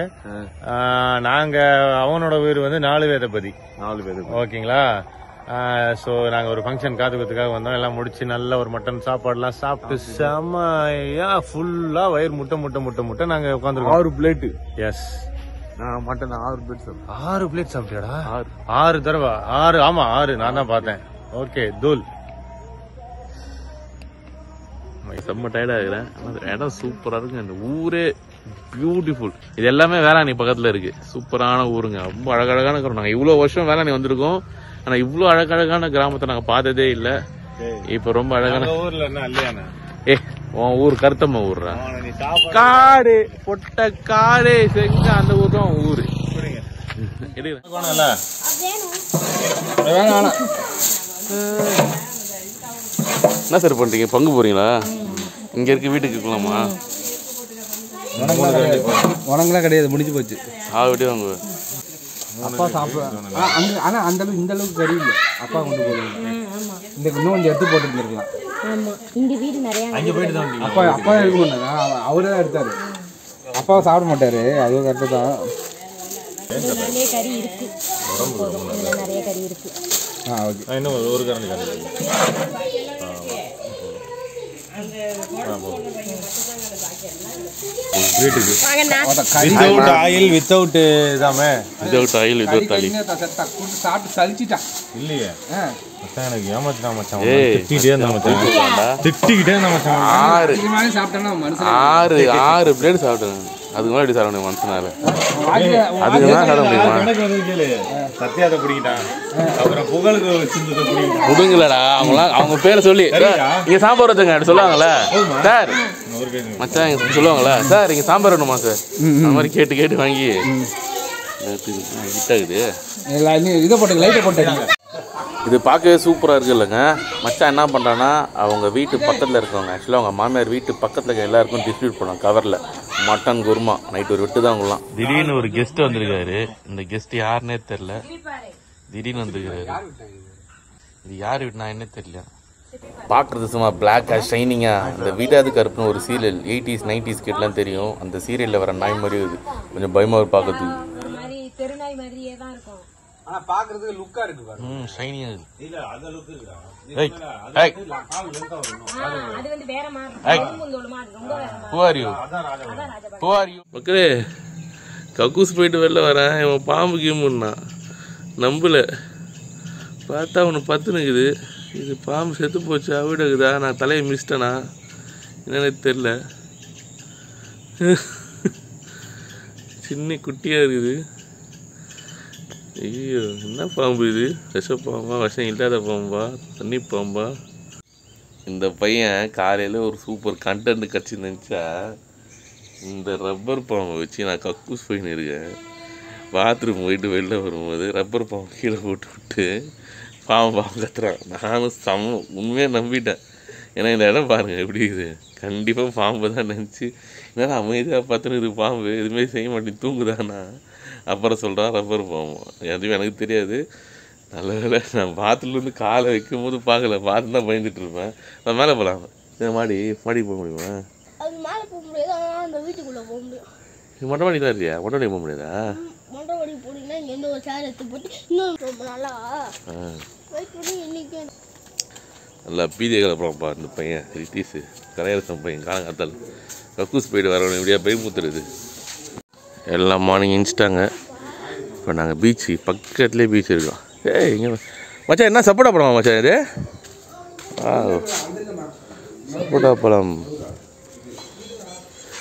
அவனோட ஊர் 4 வேதபதி. ஓகேங்களா. ஸோ நாங்கள் ஒரு ஃபங்க்ஷன் காத்துக்கிறதுக்காக வந்தோம். எல்லாம் முடிச்சு நல்ல ஒரு மட்டன் சாப்பாடுலாம் சாப்பிட்டு செம்மையா ஃபுல்லாக வயிறு முட்டை நாங்கள் உட்காந்துருக்கோம். 6 பிளேட்டு. எஸ், நான் மட்டன் 6 பிளேட் சாப்பிட்டேன். 6 பிளேட் சாப்பிட்டியாடா? 6 தடவை? 6? ஆமா 6, நான் தான் பார்த்தேன். ஓகே, தூள். செம்ம டயர்டாக இருக்கிறேன். ஆனால் இடம் சூப்பராக இருக்குங்க. இந்த ஊரே பியூட்டிஃபுல். இது எல்லாமே வேளாண் பக்கத்தில் இருக்குது. சூப்பரான ஊருங்க. ரொம்ப அழகழகான கிராமம். நாங்கள் இவ்வளோ வருஷம் வேளாண் வந்திருக்கோம், ஆனால் இவ்வளோ அழகழகான கிராமத்தை நாங்கள் பார்த்ததே இல்லை. இப்போ ரொம்ப அழகான ஊர்ல என்ன இல்லையாண்ணா? உன் ஊர் கருத்தம்மா ஊர்றா. காடு பொட்ட காடு செங்க அந்த ஊர் தான் ஊரு. என்ன சார் பண்றீங்க? பங்கு போறீங்களா? இங்க இருக்க வீட்டுக்கு இருக்கலாமா? உனங்கெல்லாம் கிடையாது, முடிஞ்சு போச்சு. விட்டு வாங்க. அப்பா சாப்பிடுவாங்க அங்கே. ஆனால் அந்த அளவுக்கு இந்த அளவுக்கு கறி இல்லை. அப்பா கொண்டு போடுவாங்க. இந்த இன்னும் கொஞ்சம் எடுத்து போட்டு இருக்கலாம். அப்பா எடுக்க மாட்டாங்க, அவரே தான் எடுத்தாரு. அப்பா சாப்பிட மாட்டாரு, அதுவும் கரெக்டு தான். ஓகே, இன்னும் ஒரு கரண்டி கரண்டி. வித்தவுட் ஆயில் வித்தவுட் இதாமே வித்தவுட் ஆயில் வித்தவுட் தாலி சாப்பிட்டு சலிச்சிட்டான் இல்லையே. எனக்கு ஏமாத்தினா மச்சான். திட்டிகிட்டே இருந்தா மச்சான், திட்டிக்கிட்டே இருந்தா மச்சான். 6 பிளேட் சாப்பிட்டேன். அதுக்கு முன்னாடி சாப்பிட முடியும் மனுஷனால. அதுக்கு தான் சாப்பிட முடியுமா? எனக்கு வந்து கேளு, சத்தியாதை பிடிக்கிட்டான், அப்புறம் புகழுக்கு சிந்தத்தை பிடிக்கிட்டான். கொடுங்கலடா. அவங்க பேரை சொல்லி இங்க சாம்பார் வச்சுங்க சொல்லுவாங்கல்ல சார். மச்சான் இங்க சொல்லுவாங்களா சார், இங்க சாம்பார் வேணுமா சார்? அந்த மாதிரி கேட்டு வாங்கி ஹிட் ஆகுது. இதை போட்டுங்க, லைட்டை போட்டுங்க. இது பார்க்கவே சூப்பராக இருக்குது இல்லைங்க. மச்சான் என்ன பண்ணுறான்னா அவங்க வீட்டு பக்கத்தில் இருக்கவங்க, ஆக்சுவலாக அவங்க மாமியார் வீட்டு பக்கத்தில் இருக்க எல்லாருக்கும் டிஸ்ட்ரிபியூட் பண்ணோம் கவரில் மட்டன் குருமா. நைட்டு ஒரு விட்டு தான் அவங்களாம். திடீர்னு ஒரு கெஸ்ட் வந்திருக்காரு. இந்த கெஸ்ட் யாருன்னே தெரில. திடீர்னு வந்துருக்காரு. இது யார் வீட்டுனா என்ன தெரியல. பார்க்குறது சும்மா பிளாக்காக ஷைனிங்காக இந்த வீடாது கருப்புன்னு ஒரு சீரியல் 80s 90s கிட்டலாம் தெரியும். அந்த சீரியலில் வர நாய் மாதிரி இது கொஞ்சம் பயமாக பார்க்கறதுக்கு. தெருநாய் மாதிரியே தான் இருக்கும். ஆனா பாக்குறதுக்கு லுக்கா இருக்கு பாருங்க. ஷைனிங்கா இருக்கு. இல்ல அது லுக் இருக்குடா. அது வந்து வேற மாதிரி முந்தோலமா அது ரொம்ப வேற மாதிரி. Who are you? Who are you? மக்களே கக்கூஸ் போயிட்டு வெளில வரேன். இவன் பாம்பு கேமுன்னா நம்பல. பார்த்தா அவனு பத்துனுக்குது. இது பாம்பு செத்து போச்சு அவிடக்குதா, நான் தலையை மிஸ்டேனா என்னன்னு தெரில. சின்ன குட்டியாக இருக்குது. ஐயோ என்ன பாம்பு இது? விஷ பாம்பா, விஷம் இல்லாத பாம்பா, தண்ணி பாம்பா? இந்த பையன் காலையில் ஒரு சூப்பர் கண்டென்ட் கிடச்சி நினச்சா இந்த ரப்பர் பாம்பை வச்சு நான் கக்கூஸ் போயின்னு இருக்கேன். பாத்ரூம் போயிட்டு வெளில வரும்போது ரப்பர் பாம்பு கீழே போட்டு விட்டு பாம்பு கத்துறான். நானும் உண்மையாக நம்பிட்டேன். ஏன்னா இந்த இடம் பாருங்கள் எப்படி இருக்குது. கண்டிப்பாக பாம்பு தான் நினச்சி என்னடா அமைதியாக பார்த்துன்னு இது பாம்பு எதுவுமே செய்ய மாட்டேன் தூங்குதானா. அப்புறம் சொல்கிறான் ரப்பர் பாம்பு. எதுவும் எனக்கு தெரியாது. நல்ல வேலை நான் பாத்ரூம்லேருந்து காலை வைக்கும் போது பார்க்கல. பார்த்து தான் பயந்துட்டு இருப்பேன். நான் மேலே போகலாம். மாடி போக முடியுமா? அது மேலே போக முடியாது, அந்த வீட்டுக்குள்ளே போக முடியும். இது மொட்டை மாடி தான் இல்லையா? மொட்டை மாடி போக முடியாதா? மொட்டை மாடி போனீங்கன்னா இங்கேருந்து ஒரு சேர் எடுத்து போட்டு இன்னும் ரொம்ப நல்லா வெயிட் பண்ணி இன்னைக்கு நல்லா பீதியை கலப்பலாம்ப்பா இந்த பையன். ரித்தீஸு கலையரசன் பையன் காலங்காத்தால் கக்கூஸ் போயிட்டு வரவன் இப்படியா பயமுத்துறது. எல்லாம் மார்னிங் இன்ச்சிட்டாங்க. இப்போ நாங்கள் பீச்சு பக்கத்துலேயே பீச் இருக்கோம். ஏய் இங்கே மச்சான் என்ன சப்போட்டா பழமா மச்சான் இது? சப்போட்டா பழம்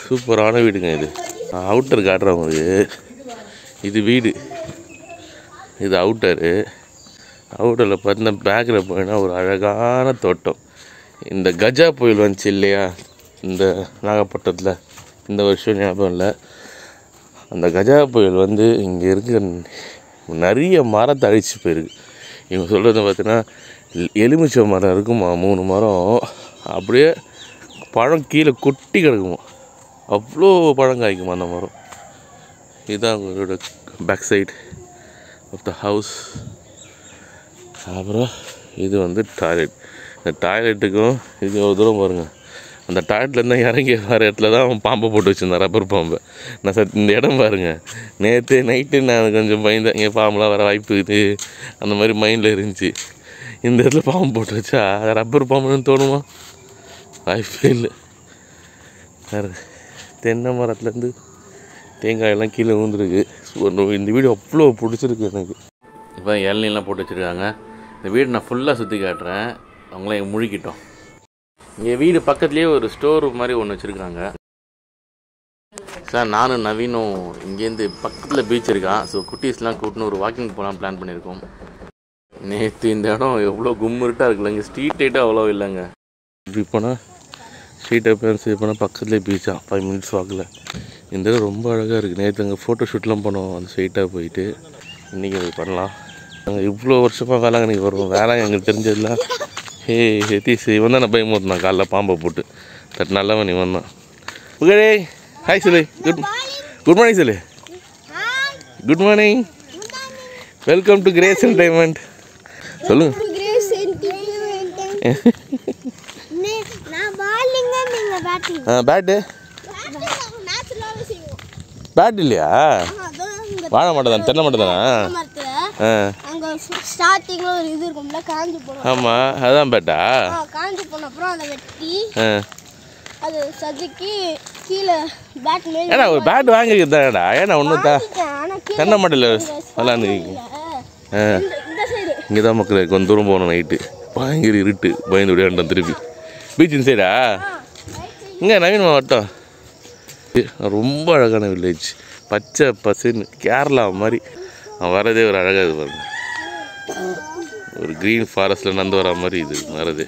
சூப்பரான வீடுங்க இது. அவுட்டர் காட்டுறவங்களுக்கு இது வீடு, இது அவுட்டரு. அவுட்டரில் பார்த்தீங்கன்னா பேக்கில் போயின்னா ஒரு அழகான தோட்டம். இந்த கஜா புயல் வந்துச்சு இல்லையா இந்த நாகப்பட்டினத்தில், இந்த வருஷம் ஞாபகம் இல்லை. அந்த கஜா புயல் வந்து இங்கே இருக்கிற நிறைய மரத்தை அழிச்சு போயிருக்கு. இவங்க சொல்கிறது பார்த்தீங்கன்னா எலுமிச்சை மரம் இருக்குமா 3 மரம், அப்படியே பழம் கீழே கொட்டி கிடக்குமா, அவ்வளோ பழம் காய்க்குமா அந்த மரம். இதுதான் அவங்களோட back side of the house. அப்புறம் இது வந்து டாய்லெட். இந்த டாய்லெட்டுக்கும் இது ஒரு தூரம் பாருங்கள். அந்த டாய்லெட்லேருந்து இறங்கி வர இடத்துல தான் அவன் பாம்பை போட்டு வச்சுருந்தான், ரப்பர் பாம்பை. நான் இந்த இடம் பாருங்கள், நேற்று நைட்டு நான் கொஞ்சம் பயந்தேன், இங்கே பாம்பெலாம் வர வாய்ப்பு இருக்குது அந்த மாதிரி மைண்டில் இருந்துச்சு. இந்த இடத்துல பாம்பு போட்டு வச்சா ரப்பர் பாம்புன்னு தோணுமா? வாய்ப்பே இல்லை. தென்னை மரத்துலேருந்து தேங்காயெல்லாம் கீழே விழுந்துருக்கு. இந்த வீடு அவ்வளோ பிடிச்சிருக்கு எனக்கு. இப்போ இளநீலாம் போட்டு வச்சுருக்காங்க. இந்த வீடு நான் ஃபுல்லாக சுற்றி காட்டுறேன், அவங்களாம் எங்கள் முழிக்கிட்டோம். இங்கே வீடு பக்கத்துலேயே ஒரு ஸ்டோர் ரூம் மாதிரி ஒன்று வச்சுருக்காங்க. சார் நானும் நவீனும் இங்கேருந்து பக்கத்தில் பீச் இருக்கான். ஸோ குட்டீஸ்லாம் கூட்டின்னு ஒரு வாக்கிங் போகலாம் பிளான் பண்ணியிருக்கோம். நேற்று இந்த இடம் எவ்வளோ கும்மிருட்டாக இருக்குல்ல, இங்கே ஸ்ட்ரீட் லைட்டாக அவ்வளோ இல்லைங்க. இப்படி போனால் ஸ்ட்ரீட் அப்பியன்ஸ் போனால் பக்கத்துலேயே பீச்சா 5 மினிட்ஸ் வாக்கில். இந்த இடம் ரொம்ப அழகாக இருக்குது. நேற்று அங்கே ஃபோட்டோ ஷூட்லாம் பண்ணோம் அந்த ஸ்ட்ரெயிட்டாக போயிட்டு. இன்றைக்கி அது பண்ணலாம். நாங்கள் இவ்வளோ வருஷமாக வேளாங்கண்ணிக்கு வருவோம். வேளாங்கண்ணி எங்களுக்கு தெரிஞ்சதில்ல. ஹே ஹெத்தீஸ் இவன் தான் நான் பயமுறுத்தான் காலைல பாம்பை போட்டு. நல்லவன் இவன் தான். புகழே ஹாய் சொல்லு. குட் மார்னிங் சொல்லு. Good morning, welcome to grace entertainment. சொல்லுங்க. பேட்டு பேட் இல்லையா? வாழ மாட்டேதான், தென்னை மாட்டேதானா? ஸ்டார்டிங்ல ஒரு இது இருக்கும்ல காஞ்சி போன. ஆமா அதான் பேட்டா. காஞ்சி போன அப்புறம் அதை வெட்டி அது சஜிக்கு கீழே பேட் மேல. ஏன்னா ஒரு பேட் வாங்கிக்கிறதாடா. ஏன்னா ஒன்றும் தென்னை மாட்டில் விளாண்டுக்கிங்க. இங்கே தான் மக்கள் கொஞ்சம் தூரம் போகணும். நைட்டு பயங்கர இருட்டு, பயந்து விளையாண்டோம் திருப்பி. பீச்சின் சைடா இங்கே நவீன மாவட்டம். ரொம்ப அழகான வில்லேஜ், பச்சை பசுன்னு கேரளா மாதிரி. அவன் வரதே ஒரு அழகாக இது பாருங்க, ஒரு க்ரீன் ஃபாரஸ்ட்டில் நடந்து வர மாதிரி இது வரது.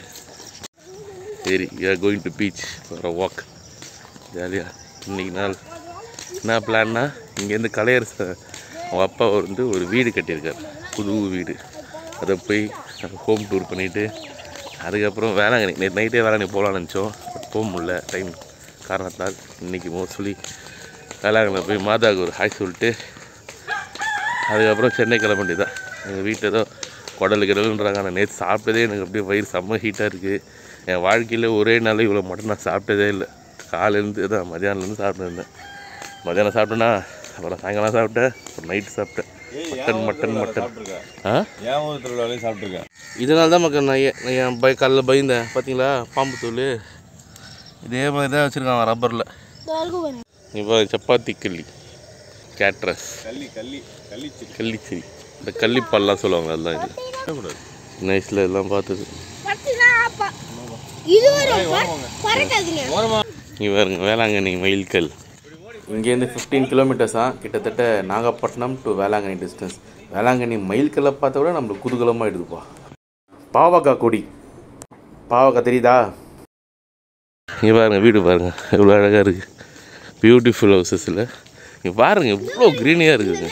சரி, you are going to beach for a walk. ஜாலியாக இன்றைக்கி நாள் என்ன பிளான்னா, இங்கேருந்து கலையரச அவங்க அப்பா வந்து ஒரு வீடு கட்டியிருக்கார், புது வீடு. அதை போய் ஹோம் டூர் பண்ணிவிட்டு அதுக்கப்புறம் வேளாங்கண்ணி நேற்று நைட்டே வேளாங்கண்ணி போகலான்னு நினச்சோம். பட் போக முடியல டைம் காரணத்தால். இன்றைக்கி மோஸ்ட்லி வேளாங்கண்ணியில் போய் மாதாவுக்கு ஒரு ஹாய் சொல்லிட்டு அதுக்கப்புறம் சென்னை கிளம்ப வேண்டியதான். எங்கள் வீட்டில் ஏதோ குடலுக்குறாங்க. நான் நேற்று சாப்பிட்டதே எனக்கு அப்படியே வயிறு செம்ம ஹீட்டாக இருக்குது. என் வாழ்க்கையில் ஒரே நாள் இவ்வளோ மட்டும் நான் சாப்பிட்டதே இல்லை. காலையிலேருந்து தான் மதியானம்லேருந்து சாப்பிட்டுருந்தேன். மதியானம் சாப்பிட்டேன்னா அப்புறம் சாயங்காலம் சாப்பிட்டேன், அப்புறம் நைட்டு சாப்பிட்டேன். மட்டன் இதனால தான் மக்கள் நான் என் காலையில் பயந்தேன். பார்த்தீங்களா பாம்பு தூள் இதே மாதிரி தான் வச்சுருக்காங்க ரப்பரில். இப்போ சப்பாத்தி கல்லி கேட்ரஸ் கள்ளிச்செடி இந்த கள்ளிப்பால்லாம் சொல்லுவாங்க. அதெல்லாம் இது நைஸில் எல்லாம் பார்த்தது. இங்கே பாருங்க வேளாங்கண்ணி மயில்கல். இங்கேருந்து 15 கிலோமீட்டர்ஸா கிட்டத்தட்ட நாகப்பட்டினம் டு வேளாங்கண்ணி டிஸ்டன்ஸ். வேளாங்கண்ணி மயில்கல்லை பார்த்தா கூட நம்மளுக்கு குதூகலமாக எடுதுப்பா. பாவக்காய் கொடி, பாவக்காய் தெரியுதா? இங்கே பாருங்கள் வீடு பாருங்கள் எவ்வளோ அழகாக இருக்குது. பியூட்டிஃபுல் ஹவுசஸில் இங்கே பாருங்கள் இவ்வளோ க்ரீனியாக இருக்குது.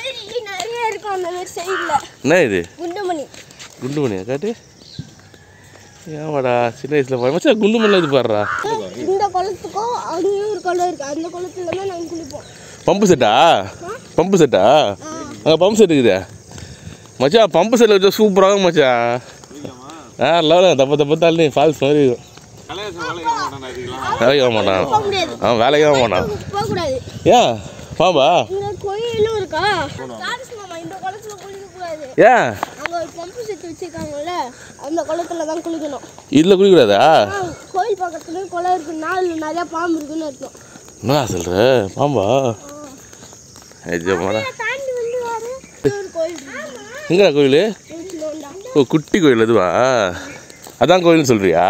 என்ன இது குண்டுமணியா காட்டு? ஏவாடா சின்ன வயசில் மச்சா குண்டுமணியில் இது பாடுறா. இந்த குளத்துக்கும் அங்கேயும் ஒரு குளம் இருக்குது. அந்த குளத்துல தான் நாங்கள் குளிப்போம். பம்பு செட்டா அங்கே பம்பு செட் இருக்குது மச்சா. பம்பு செட்டில் வச்சா சூப்பராக மச்சா. லெவலில் தப்ப தாளி ஃபால்ஸ் மாதிரி இருக்கும். வேலைக்கு ஆக மாட்டான். வேலைக்கு ஆக மாட்டான். ஏன் பாம்பா கோயிலும் இருக்கா? இந்த குளத்துல குளிக்கக்கூடாது. ஏன் பம்பு செட் வச்சிருக்காங்கல்ல அந்த குளத்துல தான் குளிக்கணும். இதில் குளிக்கூடாதா? கோயில் பக்கத்துல குளம் இருக்குன்னா அதுல நிறைய பாம்பு இருக்குன்னு அர்த்தம். என்ன சொல்கிற பாம்பா? எங்கடா கோயில்? ஓ குட்டி கோயில் அதுவா? அதான் கோயில்னு சொல்றியா?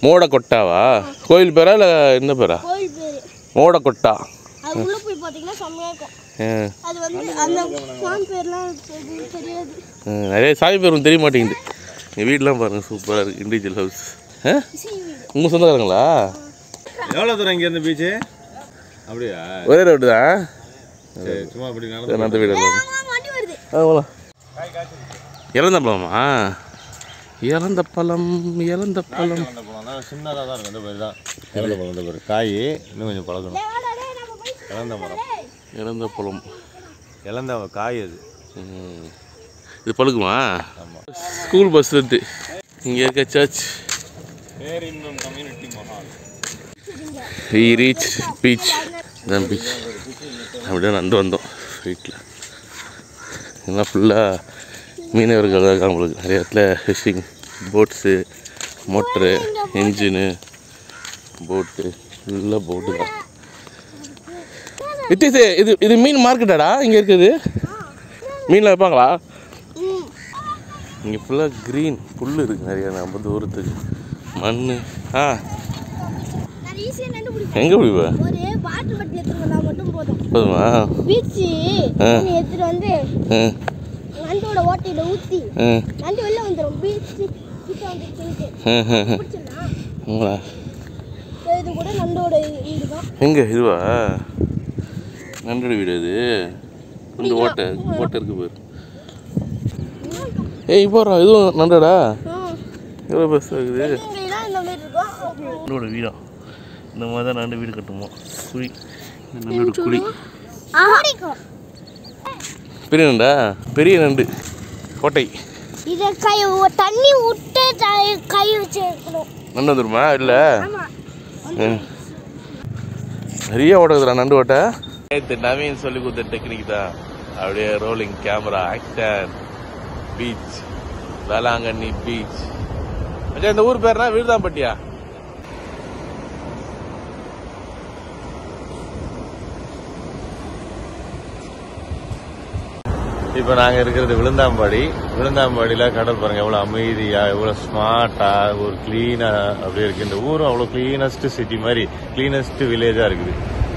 மோட கொட்டாவா? கோயில் பேரா இல்லை என்ன பேரா? மோட கொட்டா. நிறைய சாமி பேர் தெரிய மாட்டேங்குது. எங்கள் வீடெலாம் பாருங்கள் சூப்பராக இருக்குது. Individual house. உங்கள் சொந்தக்காரங்களா? எவ்வளோ தூரம் இங்கேருந்து பீச்சு? அப்படியா? ஒரே ரோடு தான். சும்மா அப்படி அந்த வீடு இறந்த பழமா? இறந்த பழம் சின்னதாக தான் இருக்கும். இந்த பேர் தான் இறந்த பழம். இந்த பேர் காய் இன்னும் கொஞ்சம் பழகணும். இறந்த மரம் இறந்த காய் அது. இது பழுக்குமா? ஸ்கூல் பஸ் வந்து இங்கே இருக்க சர்ச். ரீச் பீச் தான் பீச். அப்படியே நடந்து வந்தோம் வீட்டில். இதெல்லாம் ஃபுல்லாக மீனவர்கள் இருக்காங்க. உங்களுக்கு நிறைய இடத்துல ஃபிஷிங் போட்ஸு, மோட்ரு, இன்ஜினு, போட்டு ஃபுல்லாக போட்டு தான். வித்தியாச இது மீன் மார்க்கெட்டாடா இங்கே இருக்குது? மீன்லாம் வைப்பாங்களா? இங்கே ஃபுல்லாக க்ரீன் புல் இருக்குது நிறையா. நம்ம தூரத்துக்கு மண். எங்கே பிடிப்பா? போதுமா? எங்க இதுவா? நண்டோட வீடு அது. இந்த ஓட்டை இருக்கு பேர். ஏய் போடுறா இதுவும் நண்டடா. எவ்வளோ பஸ் இருக்குது? நண்டோட வீடா? இந்த மாதிரி தான் நண்டு வீடு கட்டுமோ. குழி நண்டோட குழி. பெரிய நண்டா? பெரிய நண்டு கோட்டை. இதை தண்ணி விட்டு கை வச்சு நண்டு வந்துருமா? இல்லை நிறைய ஓட்டுக்குதுடா நண்டு ஓட்ட. நவீன் சொல்லி கொடுத்த டெக்னிக் தான். அப்படியே rolling camera action. Beach Velankanni beach. அச்சா இந்த ஊர் பேர்னா விருதாம்பட்டியா? இப்போ நாங்கள் இருக்கிறது விழுந்தாம்பாடியில் கடல் பாருங்கள் எவ்வளோ அமைதியாக, எவ்வளோ ஸ்மார்ட்டாக, ஒரு க்ளீனாக அப்படியே இருக்குது. இந்த ஊரும் அவ்வளோ க்ளீனஸ்ட் சிட்டி மாதிரி, க்ளீனஸ்ட் வில்லேஜாக இருக்குது.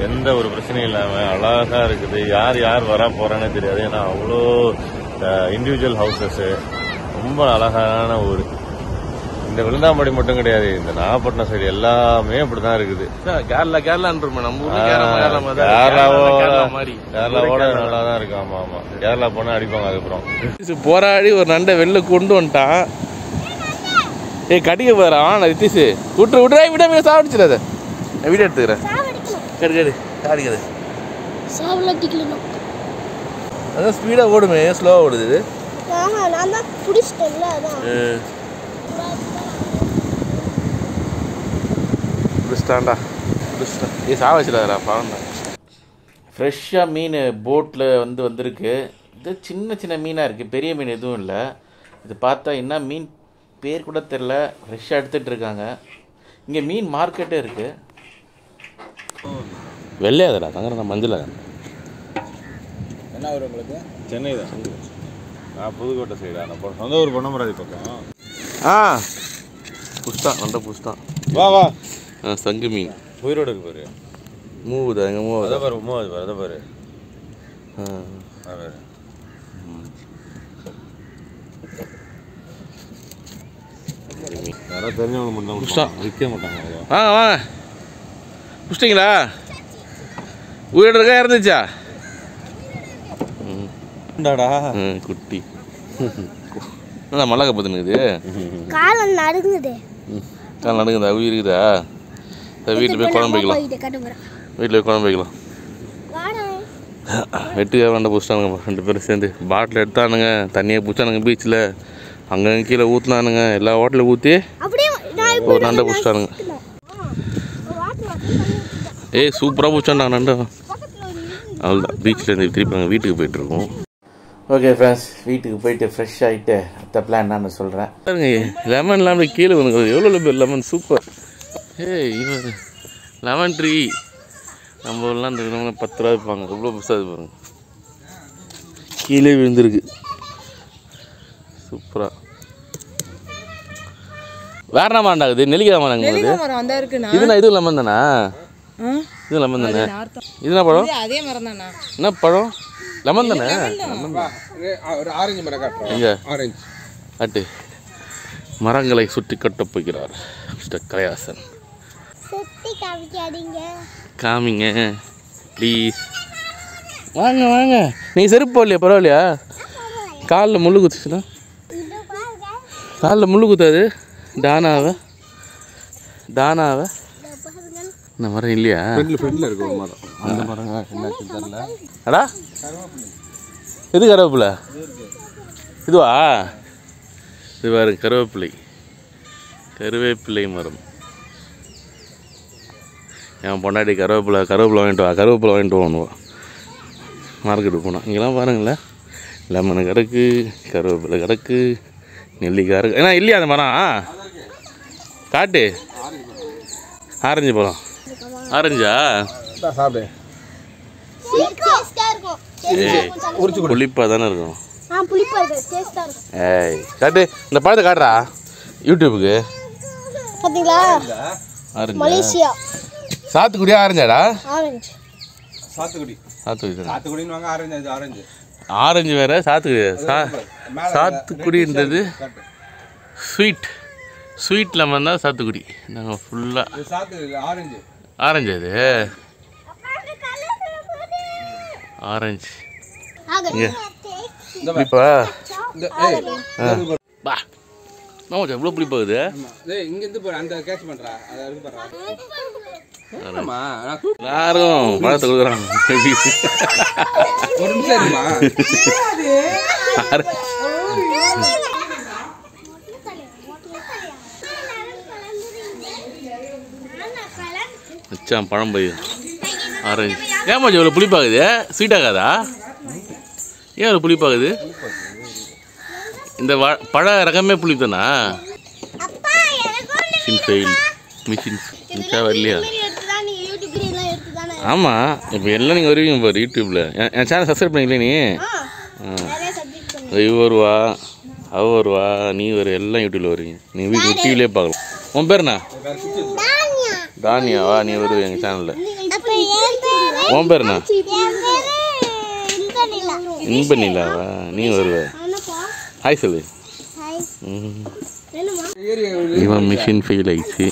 எந்த ஒரு பிரச்சனையும் இல்லாமல் அழகாக இருக்குது. யார் வரா போகிறானே தெரியாது. ஏன்னா அவ்வளோ இண்டிவிஜுவல் ஹவுசஸ்ஸு, ரொம்ப அழகான ஊர். இந்த விழுந்தாம்படி மட்டும் கிடையாது, இந்த நாகப்பட்டினம் சைடு எல்லாமே அப்படிதான் இருக்குது. கேரளான்றோம் நம்ம ஊர்ல கேரளாவோட நல்லா தான் இருக்கு. ஆமா ஆமா, கேரளா போனா அடிப்பாங்க. அதுக்கப்புறம் போராடி ஒரு நண்டை வெளில கொண்டு வந்துட்டான். ஏய் கடிக்க போறான் ரித்திஷ், விட்டுறா விட சாப்பிடுச்சு. அதை வீடியோ எடுத்துக்கிறேன். கடி காடிக்காது, அதான் ஸ்பீடா ஓடுமே, ஸ்லோவா ஓடுது இது. நான் தான் பிடிச்சிட்டேன்ல, அதான் பிடிச்சிட்டான்டா. ஏ சாவச்சிடாதா பாவம் தான். ஃப்ரெஷ்ஷாக மீன் போட்டில் வந்திருக்கு. இது சின்ன சின்ன மீனாக இருக்குது, பெரிய மீன் எதுவும் இல்லை. இது பார்த்தா என்ன மீன் பேர் கூட தெரில. ஃப்ரெஷ்ஷாக எடுத்துகிட்டு இருக்காங்க. இங்கே மீன் மார்க்கெட்டே இருக்குது. வெள்ளையாதடா தங்குறதா மஞ்சள். என்ன ஊர் உங்களுக்கு? சென்னை தான். நான் புதுக்கோட்டை சைடா, நான் சொந்த ஊர் பொன்னமராதி பக்கம். புஷ்தான் நல்ல புஷ்தான். வா வா. சங்கு மீன் உயிரோடு இருக்கு பாரு. மூவுதா எங்கே மூவாது அதை பாரு, மூவாது பாரு, அதை பாரு. யாராவது தெரிஞ்சவங்க மட்டும் புஷ்தான் விற்க மாட்டாங்க. வாங்க புஷ்டிங்களா? உயிரோடு இருக்கா இறந்துச்சா? குட்டி மல்லாக்க பார்த்துனுக்குது. காலம் நடுங்குது. கால் நடுங்குதா? உயிர் இருக்குதா? வீட்டில் போய் குழம்பு வைக்கலாம். வீட்டில் போய் குழம்பு வைக்கலாம். வெட்டுக்காக வேண்ட பிடிச்சிட்டானுங்க 2 பேரும் சேர்ந்து. பாட்டில் எடுத்தானுங்க, தண்ணியை பிடிச்சானுங்க பீச்சில். அங்கே கீழே ஊற்றினானுங்க, எல்லா ஹோட்டலில் ஊற்றி ஒரு நண்டை பிடிச்சிட்டானுங்க. ஏய் சூப்பராக பிடிச்சாண்டா நண்டை. அவ்வளோதான், பீச்சில் திருப்பி நாங்கள் வீட்டுக்கு போயிட்டுருக்கோம். ஓகே ஃப்ரெண்ட்ஸ், வீட்டுக்கு போயிட்டு ஃப்ரெஷ் ஆகிட்டு அடுத்த பிளான் நான் சொல்கிறேன். லெமன் இல்லாமல் கீழே வந்து எவ்வளோ பேர் லெமன் சூப்பர். ஏய் இவர் லெமன் ட்ரீ நம்ம ஊர்லாம் இந்த 10 ரூபா வைப்பாங்க. எவ்வளோ புதுசாக பாருங்க, கீழே விழுந்துருக்கு. சூப்பராக. வேற என்ன மாண்டாகுது? நெல்லிக்காய் மாண்டாங்க. இதுனா இது லெமன் தானா? இது லெமன் தானே? இது என்ன பழம்? அதே மரம் தானா? என்ன பழம்? லெமன் தானே? ஒரு ஆரஞ்சு மரம் காட்டுறோம். எங்க ஆரஞ்சு காட்டு. மரங்களை சுற்றி கட்டப் போகிறார் மிஸ்டர் கலையாசன். காமிங்க ப்ளீஸ். வாங்க வாங்க. நீங்கள் செருப்பு போடலையா? பரவாயில்லையா? காலில் முள்ளு குத்துச்சுன்னா? காலில் முள்ளு குத்தாது. தானாவை இந்த மரம் இல்லையா? ஃப்ரெண்டில் இருக்கு ஒரு மரம். அந்த மரம் என்னாச்சு தெரியல. அடா இது கருவேப்பிலை. இதுவா? இது பாருங்க, கருவேப்பிலை மரம். என் பொண்டாட்டி கருவேப்பிலை வாங்கிட்டு வாங்குவோம் மார்க்கெட்டுக்கு போனோம். இங்கெல்லாம் பாருங்களேன், லெமனு கிடக்கு, கருவேப்பிலை கிடக்கு, நெல்லிக்காய் இருக்கு. ஏன்னா இல்லையா அந்த மரம்? காட்டு. ஆரஞ்சு பழம். ஆரஞ்சா? சாப்பிடு. புளிப்பா தானே இருக்கும். ஏய் காட்டு, இந்த பழத்தை காட்டுறா யூடியூபுக்கு. பாத்தீங்களா? மலேசியா. சாத்துக்குடியா ஆரஞ்சாடா? ஆரஞ்சு. சாத்துக்குடி. சாத்துக்குடின்னு வாங்க. ஆரஞ்சு. ஆரஞ்சு ஆரஞ்சு வேற, சாத்துக்குடின்றது ஸ்வீட் லெமன் தான் சாத்துக்குடி. நாங்கள் ஃபுல்லாக ஆரஞ்சு. அது ஆரஞ்சு. இப்போ பா நம்ம எவ்வளோ புளிப்பாகுது. இங்கேருந்து போகிற அந்த கேட்ச் பண்ணுறா. எல்லாரும் பழத்தை கொடுக்குறாங்க. ஒரு நிமிஷம் இருக்குமா? வச்சான் பழம் பயிர் ஆரஞ்சு. ஏமாச்சி இவ்வளோ புளிப்பாகுது? ஸ்வீட் ஆகாதா? ஏன் ஒரு புளிப்பாகுது? இந்த பழ ரகமே புளித்தானா? மிஷின் வரலையா? ஆமாம், இப்போ எல்லாம் நீங்கள் வருவீங்க பாரு யூடியூப்பில். என் சேனல் சப்ஸ்கிரைப் பண்ணிக்கல நீ? இவ வருவா, அவ வருவா, நீ வரு, எல்லாம் யூடியூப்பில் வருவீங்க. நீங்கள் டிவிலே பார்க்கலாம். உன் பேர் என்ன? தானியாவா? நீ வருவ எங்கள் சேனலில். உன் பேர் என்ன? இன்பநிலாவா? நீ வருவ. ஹாய் சொல்லு. இவன் மிஷின் ஃபெயில் ஆயிடுச்சு.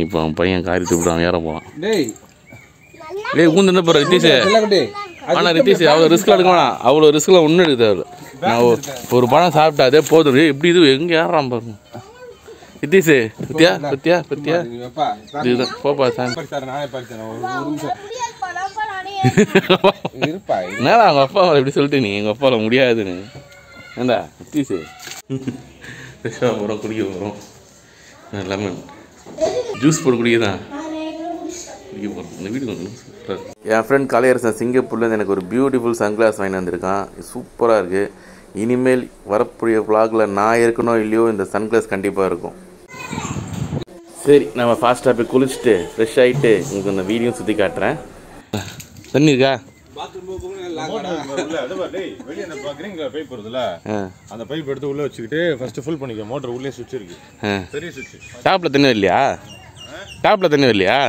இப்போ அவன் பையன் காரி விடான் ஏற போவான். டேய் ஊந்து போகிற ரித்தீஷ். ஆனால் ரித்தீஷ் அவ்வளோ ரிஸ்க்லாம் எடுக்க வேணாம். அவ்வளோ ரிஸ்க்லாம் ஒன்றும் எடுக்குது. நான் ஒரு பழம் சாப்பிட்டா அதே போதும். எப்படி இது எங்கே ஏறான் பாருங்க ரித்தீஷ். பத்தியா இதுதான் போப்பா சார். என்னடா அவங்க அப்பா எப்படி சொல்லிட்டு நீ எங்கள் அப்பாவில் முடியாதுன்னு ஏண்டா ரித்தீஷ். ஃப்ரெஷ்ஷாக வரும் குடிக்க வரும். லெமன் ஜூஸ் போட்டு குடிக்கதான் குடிக்க போகிறோம். இந்த வீடு கொஞ்சம் சூப்பராக இருக்குது. என் ஃப்ரெண்ட் கலையரசன் சிங்கப்பூர்லேருந்து எனக்கு ஒரு பியூட்டிஃபுல் சன்கிளாஸ் வாங்கி வந்திருக்கான். சூப்பராக இருக்குது. இனிமேல் வரக்கூடிய vlogல நான் இருக்கணும் இல்லையோ இந்த சன்கிளாஸ் கண்டிப்பாக இருக்கும். சரி நம்ம ஃபாஸ்ட்டாக போய் குளிச்சுட்டு ஃப்ரெஷ் ஆகிட்டு உங்களுக்கு இந்த வீடியோ சுற்றி காட்டுறேன். தண்ணி இருக்கா? அந்த பைப் எடுத்து உள்ள வச்சுக்கிட்டு ஃபர்ஸ்ட் ஃபுல் பண்ணிக்க. மோட்டர் உள்ளே சுவிட்ச் இருக்கு. பெரிய சுவிட்ச். டாப்ல தண்ணி வரலையா? டாப்ல தண்ணி வரலையா?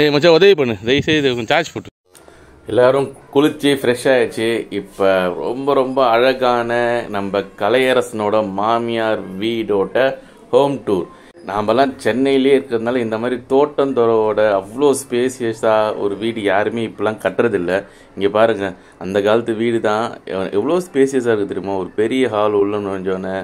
ஏய் மச்சான் உதவி பண்ணு தயவுசெய்து கொஞ்சம் சார்ஜ் போட்டு. எல்லோரும் குளிச்சு ஃப்ரெஷ் ஆகிடுச்சு. இப்போ ரொம்ப அழகான நம்ம கலையரசனோட மாமியார் வீடோட ஹோம் டூர். நாமெல்லாம் சென்னையிலே இருக்கிறதுனால இந்த மாதிரி தோட்டந்தோரோட அவ்வளோ ஸ்பேசியஸாக ஒரு வீடு யாருமே இப்போலாம் கட்டுறதில்ல. இங்கே பாருங்கள் அந்த காலத்து வீடு தான் எவ்வளோ ஸ்பேசியஸாக இருக்குது தெரியுமா. ஒரு பெரிய ஹால் உள்ள நுழைஞ்சோன்னே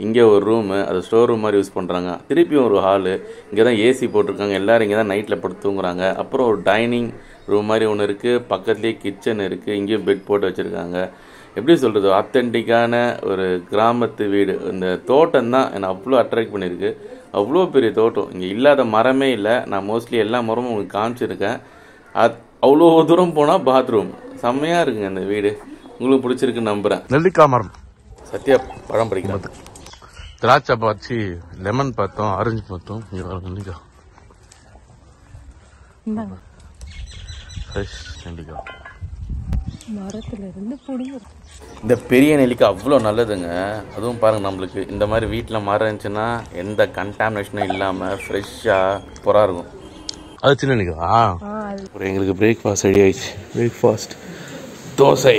இங்கே ஒரு ரூமு, அது ஸ்டோர் ரூம் மாதிரி யூஸ் பண்ணுறாங்க. திருப்பியும் ஒரு ஹாலு, இங்கே தான் ஏசி போட்டிருக்காங்க. எல்லோரும் இங்கே தான் நைட்டில் படுத்து தூங்குறாங்க. அப்புறம் ஒரு டைனிங் ரூம் மாதிரி ஒன்று இருக்குது. பக்கத்துலேயே கிச்சன் இருக்குது. இங்கேயும் பெட் போட்டு வச்சுருக்காங்க. எப்படி சொல்கிறது, ஆத்தென்டிக்கான ஒரு கிராமத்து வீடு. இந்த தோட்டம் தான் என்னை அவ்வளோ அட்ராக்ட் பண்ணியிருக்கு. அவ்வளோ பெரிய தோட்டம். இங்கே இல்லாத மரமே இல்லை. நான் மோஸ்ட்லி எல்லா மரமும் உங்களுக்கு காமிச்சிருக்கேன். அவ்வளோ தூரம் போனால் பாத்ரூம். செம்மையாக இருக்குங்க இந்த வீடு. உங்களுக்கு பிடிச்சிருக்குன்னு நம்புகிறேன். நெல்லிக்காய் மரம். சத்யா பழம் படிக்கிறது. திராட்சை பார்த்து லெமன் பார்த்தோம், ஆரஞ்சு பார்த்தோம். இங்கே வர நெல்லிக்காய் ஃப்ரெஷ் நெல்லிக்காய் மரத்துல இருந்து புடுங்க. இந்த பெரிய நெல்லிக்காய் அவ்வளோ நல்லதுங்க. அதுவும் பாருங்கள் நம்மளுக்கு இந்த மாதிரி வீட்டில் மரம் இருந்துச்சுன்னா எந்த கண்டாமினேஷனும் இல்லாமல் ஃப்ரெஷ்ஷாக சூப்பராக இருக்கும். அது சின்ன நெல்லிக்காய். அப்புறம் எங்களுக்கு பிரேக்ஃபாஸ்ட் ரெடி ஆயிடுச்சு. பிரேக்ஃபாஸ்ட் தோசை.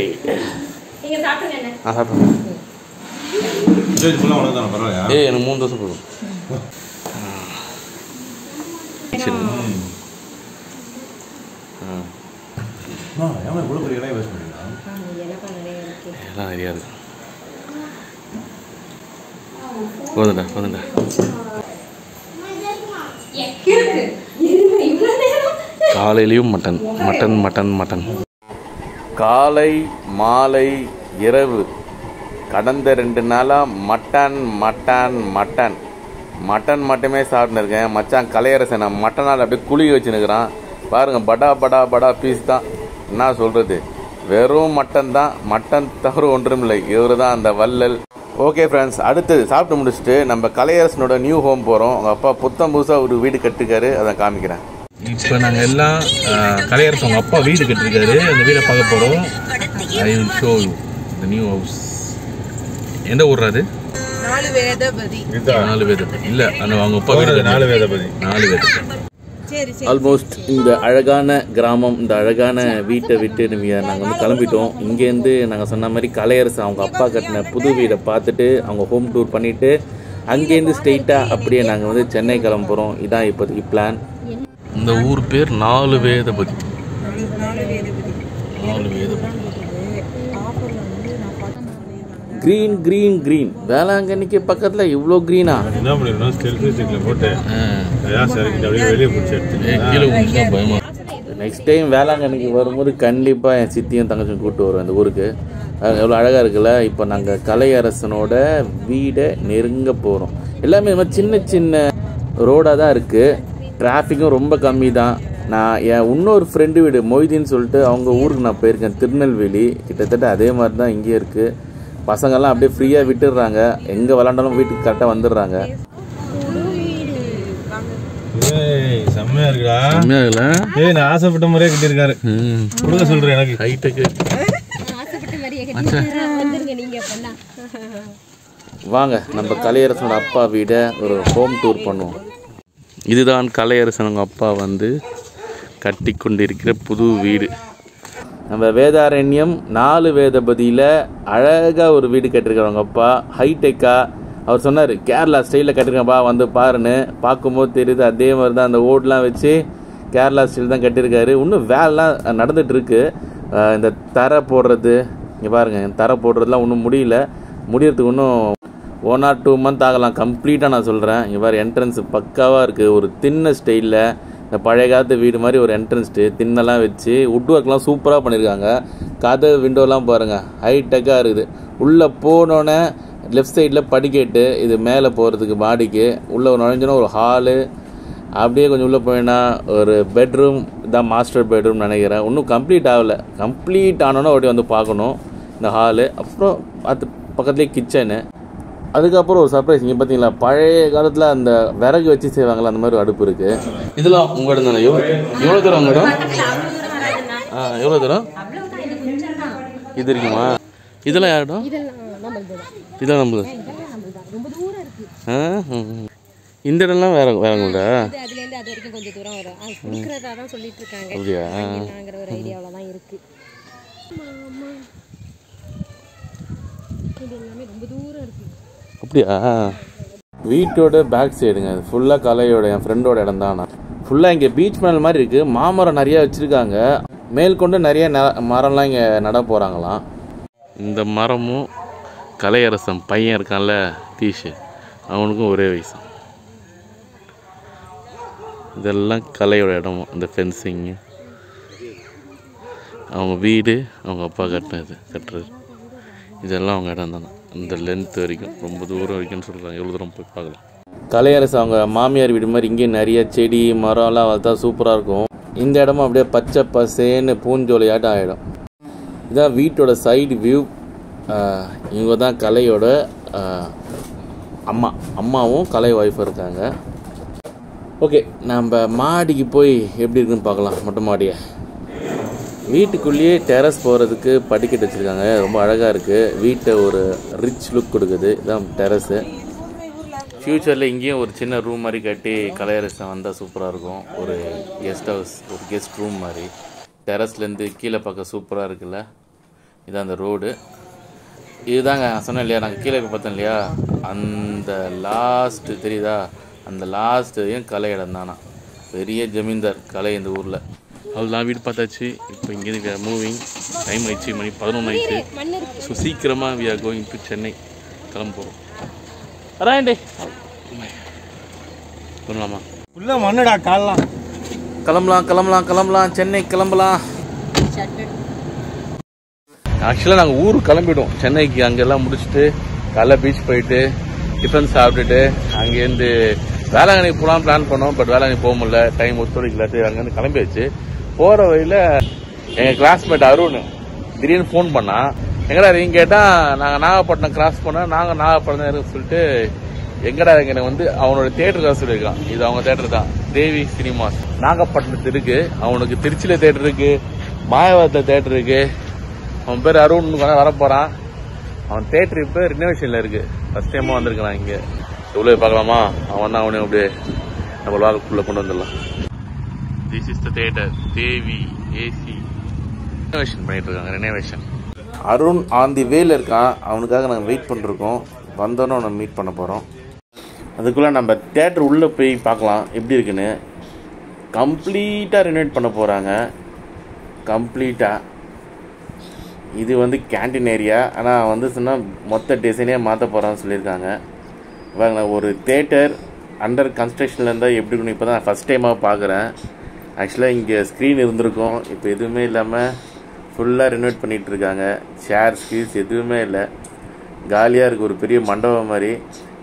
சாப்பிட்றேன். ஏய் எனக்கு 3 தோசை போதும். எல்லாம் நிறையா இருக்கு. போதுண்டா. காலையிலையும் மட்டன். காலை மாலை இரவு கடந்த 2 நாளாக மட்டன் மட்டுமே சாப்பிட்டு இருக்கேன். மச்சான் கலையரசன் நான் மட்டனால் அப்படியே குளிக்க வச்சுன்னுக்குறான். பாருங்கள் படா பீஸ் தான். என்ன சொல்கிறது, வெறும் மட்டன் தான். மட்டன் தவிர ஒன்றும் இல்லை. இவர் தான் அந்த வள்ளல். ஓகே ஃப்ரெண்ட்ஸ், அடுத்தது சாப்பிட்டு முடிச்சுட்டு நம்ம கலையரசனோட நியூ ஹோம் போகிறோம். அவங்க அப்பா புத்தம் புதுசாக ஒரு வீடு கட்டிருக்காரு. அதை காமிக்கிறேன். இப்போ நாங்கள் எல்லாம் கலையரசன் அவங்க அப்பா வீடு கட்டிருக்காரு. அந்த வீடை பார்க்க போகிறோம். I will show you the new house. எந்த ஊர் அது? 4 வேதபதி இல்லை, அந்த அவங்க அப்பா வீடு 4 வேதபதி. ஆல்மோஸ்ட் இந்த அழகான கிராமம், இந்த அழகான வீட்டை விட்டு நாங்கள் வந்து கிளம்பிட்டோம். இங்கேருந்து நாங்கள் சொன்ன மாதிரி கலையரசன் அவங்க அப்பா கட்டின புது வீடை பார்த்துட்டு அவங்க ஹோம் டூர் பண்ணிவிட்டு அங்கேருந்து ஸ்ட்ரெயிட்டாக அப்படியே நாங்கள் வந்து சென்னை கிளம்ப போகிறோம். இதான் இப்போதைக்கு பிளான். இந்த ஊர் பேர் 4 வேதபதி. கிரீன் வேளாங்கண்ணிக்கு பக்கத்துல இவ்வளோ கிரீனா? என்ன பண்ணிருந்தோம், செல்ஃபி ஸ்டிக்ல போட்டு வெளியே பிடிச்சி பயமா. நெக்ஸ்ட் டைம் வேளாங்கண்ணிக்கு வரும்போது கண்டிப்பாக என் சித்தியும் தங்கச்சியும் கூப்பிட்டு வருவேன் இந்த ஊருக்கு. எவ்வளோ அழகாக இருக்குல்ல. இப்போ நாங்கள் கலையரசனோட வீடை நெருங்க போகிறோம். எல்லாமே இந்த சின்ன ரோடாக தான் இருக்குது. டிராஃபிக்கும் ரொம்ப கம்மி தான். நான் என் இன்னொரு ஃப்ரெண்டு வீடு மொய்தீன்னு சொல்லிட்டு அவங்க ஊருக்கு நான் போயிருக்கேன், திருநெல்வேலி. கிட்டத்தட்ட அதே மாதிரி தான் இங்கே இருக்குது. பசங்கள்லாம் அப்படியே ஃப்ரீயாக விட்டுடுறாங்க. எங்கே விளாண்டாலும் வீட்டுக்கு கரெக்டாக வந்துடுறாங்க. செம்மையா இருக்குடா. செம்மையா இருக்குல்ல? ஏய் நான் ஆசைப்பட்ட மாதிரியே கட்டியிருக்காரு. கொடுக்க சொல்கிறேன் எனக்கு ஹைட்டுக்கு. வாங்க நம்ம கலையரசனோட அப்பா வீடை ஒரு ஹோம் டூர் பண்ணுவோம். இதுதான் கலையரசன் அவங்க அப்பா வந்து கட்டி கொண்டிருக்கிற புது வீடு. நம்ம வேதாரண்யம் 4 வேதபதியில் அழகாக ஒரு வீடு கட்டிருக்கிறவங்க அப்பா. ஹைடெக்காக அவர் சொன்னார் கேரளா ஸ்டைலில் கட்டியிருக்காப்பா வந்து பாருன்னு. பார்க்கும்போது தெரியுது அதே மாதிரி தான் அந்த ஓடெலாம் வச்சு கேரளா ஸ்டைல் தான் கட்டியிருக்காரு. இன்னும் வேலைலாம் நடந்துகிட்ருக்கு. இந்த தரை போடுறது இங்கே பாருங்கள், தரை போடுறதுலாம் ஒன்றும் முடியறதுக்கு இன்னும் 1 or 2 month ஆகலாம் கம்ப்ளீட்டாக. நான் சொல்கிறேன் இங்கே பாரு என்ட்ரன்ஸ் பக்காவாக இருக்குது. ஒரு தின்ன ஸ்டைலில் இந்த பழைய காலத்து வீடு மாதிரி ஒரு என்ட்ரன்ஸ்ட்டு தின்னெல்லாம் வச்சு வுட் ஒர்க்லாம் சூப்பராக பண்ணியிருக்காங்க. கதவு விண்டோலாம் பாருங்கள் ஹைடெக்காக இருக்குது. உள்ளே போனோன்னே லெஃப்ட் சைடில் படிக்கட்டு, இது மேலே போகிறதுக்கு மாடிக்கு. உள்ளே நுழைஞ்சோன்னா ஒரு ஹாலு, அப்படியே கொஞ்சம் உள்ளே போயின்னா ஒரு பெட்ரூம். இதான் மாஸ்டர் பெட்ரூம் நினைக்கிறேன். இன்னும் கம்ப்ளீட் ஆகலை. கம்ப்ளீட் ஆனோன்னா அப்படி வந்து பார்க்கணும் இந்த ஹாலு. அப்புறம் அது பக்கத்துலேயே கிச்சனு. அதுக்கப்புறம் ஒரு சர்ப்ரைஸ் இங்கே பார்த்தீங்களா, பழைய காலத்தில் அந்த விறகு வச்சு செய்வாங்களா அந்த மாதிரி ஒரு அடுப்பு இருக்குது. இதெல்லாம் உங்களோட தானே? எவ்வளோ தூரம் உங்களோட? எவ்வளோ தூரம் இது இருக்குமா? இதெல்லாம் யாரிடம்? இதெல்லாம் நம்மளது. இந்த இடம்லாம் வேற வேறங்களா? அப்படியா? அப்படியா? வீட்டோட பேக் சைடுங்க அது ஃபுல்லாக கலையோட என் ஃப்ரெண்டோட இடம் தான். ஃபுல்லாக இங்கே பீச் மேல் மாதிரி இருக்குது. மாமரம் நிறையா வச்சுருக்காங்க. மேற்கொண்டு நிறைய மரம்லாம் இங்கே நட போகிறாங்களாம். இந்த மரமும் கலையரசன் பையன் இருக்கான்ல தீஷு, அவனுக்கும் ஒரே வயசு. இதெல்லாம் கலையோட இடமும். இந்த ஃபென்சிங்கு அவங்க வீடு, அவங்க அப்பா கட்டுறது இதெல்லாம் அவங்க இடம் தானே. இந்த லென்த் வரைக்கும் ரொம்ப தூரம் வரைக்கும்னு சொல்கிறாங்க. எவ்வளோ தூரம் போய் பார்க்கலாம். கலையரசு அவங்க மாமியார் வீடு மாதிரி இங்கே நிறைய செடி மரம்லாம் வளர்த்தா சூப்பராக இருக்கும். இந்த இடமும் அப்படியே பச்சை பசேன்னு பூஞ்சோலையாட்டம் ஆகிடும். இதான் வீட்டோட சைடு வியூ. இவங்க தான் கலையோட அம்மாவும் கலை ஒய்ஃபும் இருக்காங்க. ஓகே, நம்ம மாடிக்கு போய் எப்படி இருக்குன்னு பார்க்கலாம். மொட்டை மாடியை வீட்டுக்குள்ளேயே டெரஸ் போகிறதுக்கு படிக்கட்டு வச்சுருக்காங்க. ரொம்ப அழகாக இருக்குது. வீட்டை ஒரு ரிச் லுக் கொடுக்குது. இதுதான் டெரஸு. ஃப்யூச்சரில் இங்கேயும் ஒரு சின்ன ரூம் மாதிரி கட்டி கலையரசன் வந்தால் சூப்பராக இருக்கும். ஒரு கெஸ்ட் ஹவுஸ், ஒரு கெஸ்ட் ரூம் மாதிரி. டெரஸ்லேருந்து கீழே பார்க்க சூப்பராக இருக்குல்ல. இதான் அந்த ரோடு. இதுதாங்க நான் சொன்னேன் இல்லையா, நாங்கள் கீழே போய் பார்த்தோம் இல்லையா, அந்த லாஸ்ட்டு தெரியுதா, அந்த லாஸ்ட்டு கலை இடம் தானா. பெரிய ஜமீன்தார் கலை இந்த ஊரில். அவ்வளோதான் வீடு பார்த்தாச்சு. இப்போ இங்கேருந்து மூவிங். டைம் ஆயிடுச்சு, மணி 11 ஆயிடுச்சு. ஸோ சீக்கிரமாக we are going to Chennai கிளம்புறோம். அதான்டே சொல்லலாமா? உள்ள மண்ணுடா காலலாம். கிளம்பலாம் சென்னை கிளம்பலாம். ஆக்சுவலாக நாங்கள் ஊருக்கு கிளம்பிவிடுவோம் சென்னைக்கு. அங்கெல்லாம் முடிச்சுட்டு காலைல பீச் போயிட்டு டிஃபன் சாப்பிட்டுட்டு அங்கேருந்து வேளாங்கண்ணி போகலாம் பிளான் பண்ணோம். பட் வேளாங்கண்ணி போக முடியல, டைம் ஒத்துழைக்கலாட்டு அங்கேருந்து கிளம்பியாச்சு. போகிற வழியில் எங்கள் கிளாஸ்மேட் அருண் திடீர்னு ஃபோன் பண்ணான். எங்கடா இருக்கீங்க கேட்டால், நாங்கள் நாகப்பட்டினம் கிராஸ் பண்ணோம். நாங்கள் நாகப்பட்டினம் இருக்குன்னு சொல்லிட்டு எங்கடா இங்கே வந்து அவனோட தேட்டர் காசு சொல்லியிருக்கான். இது அவங்க தேட்டர் தான், தேவி சினிமாஸ். நாகப்பட்டினத்து இருக்கு. அவனுக்கு திருச்சியில் தேட்டர் இருக்கு, மாயவரத்தில் தேட்டர் இருக்கு. அவன் பேர் அருண் வரப்போறான். அவன் தேட்டர் இப்போ ரினோவேஷனில் இருக்கு. ஃபர்ஸ்ட் டைமாக வந்திருக்கான் இங்கே. எவ்வளோ பார்க்கலாமா? அவன் தான் அவனே அப்படியே நம்ம விளாக்குள்ளே கொண்டு வந்துடலாம். This is the theatre Devi AC. Renovation பண்ணிட்டு இருக்காங்க. ரினோவேஷன். அருண் ஆன் தி வேல இருக்கான். அவனுக்காக நாங்கள் வெயிட் பண்ணிருக்கோம். வந்தோன்னே அவனை மீட் பண்ண போகிறோம். அதுக்குள்ளே நம்ம தேட்டர் உள்ளே போய் பார்க்கலாம் எப்படி இருக்குன்னு. கம்ப்ளீட்டாக ரினோவேட் பண்ண போகிறாங்க. கம்ப்ளீட்டாக இது வந்து கேன்டீன் ஏரியா. ஆனால் வந்து சொன்னால் மொத்த டிசைனே மாற்ற போகிறான்னு சொல்லியிருக்காங்க. வாங்க, ஒரு தேட்டர் அண்டர் கன்ஸ்ட்ரக்ஷனில் இருந்தால் எப்படி இருக்குன்னு இப்போ தான் ஃபஸ்ட் டைமாக பார்க்குறேன். ஆக்சுவலாக இங்கே ஸ்க்ரீன் இருந்திருக்கும், இப்போ எதுவுமே இல்லாமல் ஃபுல்லாக ரினோவேட் பண்ணிகிட்டு இருக்காங்க. சேர் ஸ்கீல்ஸ் எதுவுமே இல்லை, காலியாக இருக்குது. ஒரு பெரிய மண்டபம் மாதிரி.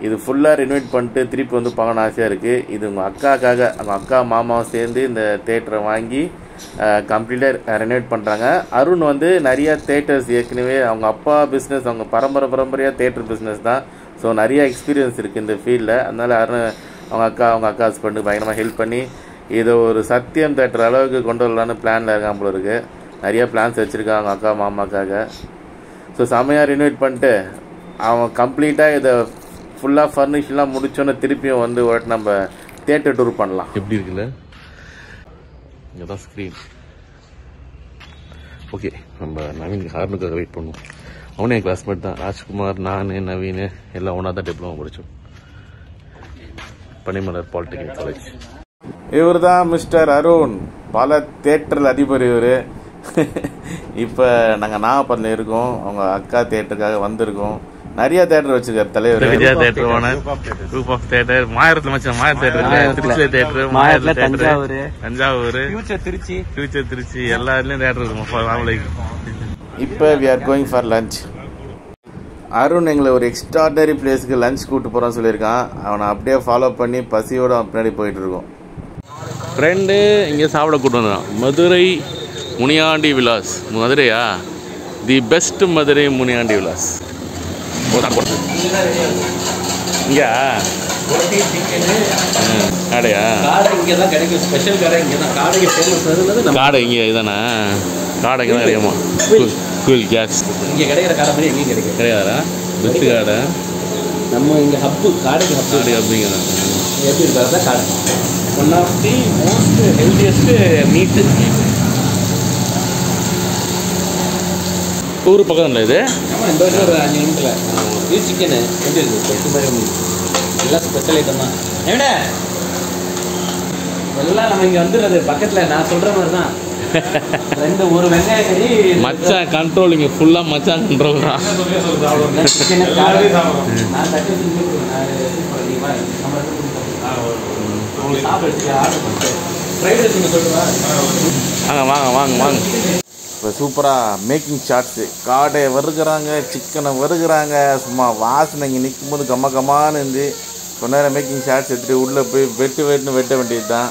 இது ஃபுல்லாக ரினோவேட் பண்ணிட்டு திருப்பி வந்து பார்க்கணும் ஆசையாக இருக்குது. இது உங்கள் அக்காக்காக, அவங்க அக்கா மாமாவும் சேர்ந்து இந்த தேட்டரை வாங்கி கம்ப்ளீட்டாக ரெனோவேட் பண்ணுறாங்க. அருண் வந்து நிறையா தேட்டர்ஸ் ஏற்கனவே அவங்க அப்பா பிஸ்னஸ், அவங்க பரம்பரையாக தேட்டர் பிஸ்னஸ் தான். ஸோ நிறையா எக்ஸ்பீரியன்ஸ் இருக்குது இந்த ஃபீல்டில். அதனால் அருண் அவங்க அக்கா ஹஸ்பண்டு பயங்கரமாக ஹெல்ப் பண்ணி இதை ஒரு சத்தியம் தேட்டர் அளவுக்கு கொண்டு வரலான்னு பிளானில் இருக்கான் போல இருக்குது. நிறையா பிளான்ஸ் வச்சுருக்காங்க அவங்க அக்கா மாமாக்காக. ஸோ செமையாக ரினோவேட் பண்ணிட்டு அவன் கம்ப்ளீட்டாக இதை ஃபுல்லாக ஃபர்னிஷ்லாம் முடிச்சோன்னே திருப்பியும் வந்து ஒரு நம்ம தேட்டர் டூர் பண்ணலாம். எப்படி இருக்குல்ல? இங்கே தான் ஸ்க்ரீன். ஓகே, நம்ம நவீன் ஹார்னுக்காக வெயிட் பண்ணுவோம். அவனே என் கிளாஸ்மேட் தான். ராஜ்குமார், நான், நவீன் எல்லாம் ஒன்றா தான் டிப்ளமோ படித்தோம். பனிமலர் பாலிடெக்னிக் காலேஜ். இவர் தான் மிஸ்டர் அருண், பல தேட்டரில் அதிபர் இவர். இப்போ நாங்கள் நாகப்பட்டினம் இருக்கோம், அவங்க அக்கா தேட்டருக்காக வந்திருக்கோம். நிறைய தேட்டர் வச்சிருக்காரு தலைவர். Vijaya theatre owner, group of theatre, மாயரத்தில் மச்சான் மாய தேட்டர், திருச்சி தேட்டர், மாயத்துல தஞ்சாவூர், ஃபியூச்சர் திருச்சி, எல்லா இடத்துலையும் தேட்டர் இருக்கும். இப்போ we are going for lunch. Arun எங்களை ஒரு எக்ஸ்ட்ராடனரி பிளேஸுக்கு லஞ்ச் கூப்பிட்டு போகிறான்னு சொல்லியிருக்கான். அவனை அப்படியே ஃபாலோ பண்ணி பசியோடு பின்னாடி போயிட்டு இருக்கோம். ஃப்ரெண்டு இங்கே சாப்பிட கூப்பிட்டு வந்தான். மதுரை முனியாண்டி விலாஸ். மதுரையா? The best Madurai Muniyandi Vilas. இங்கே காடையா? இங்கே தான் கிடைக்கும், ஸ்பெஷல் கடை இங்கே தான். காடைக்கு ஃபேமஸ் காடை இங்கே இதுதானே? காடை இங்கே தான் கிடைக்குமா? கூல் கேஸ் இங்கே கிடைக்கிற காடை மாதிரி எங்கேயும் கிடைக்கும். கிடையாதா? பெஸ்ட் காடை நம்ம இங்கே ஹப்பு, காடைக்கு ஹப்பு. காடை அப்படிங்கிறேன். எப்படி இருக்காது தான் காடை. One of the most healthiest meat. ஊர் பக்கம் இல்லை இது? ஆமாம், இந்த வருஷம் ஒரு 5 நிமிஷத்தில் பீஸ் சிக்கனு எப்படி இருக்குது? எல்லாம் ஸ்பெஷல் ஐட்டம் தான். என்ன எல்லாம் நம்ம இங்கே வந்துடுறது பக்கத்தில். நான் சொல்கிற மாதிரி தான். ஒரு வெங்காய கறி மச்சான் கண்ட்ரோல். இங்கே ஃபுல்லாக மச்சான் கண்ட்ரோல் தான். வாங்க வாங்க வாங்க வாங்க. இப்போ சூப்பராக மேக்கிங் ஷாட்ஸு. காடை வறுக்கிறாங்க, சிக்கனை வறுக்கிறாங்க. சும்மா வாசனை இங்கே நிற்கும் போது கம்ம கம்மான்னு இருந்து கொஞ்ச நேரம் மேக்கிங் ஷாட்ஸ் எடுத்துகிட்டு உள்ளே போய் வெட்டுன்னு வெட்ட வேண்டியது தான்.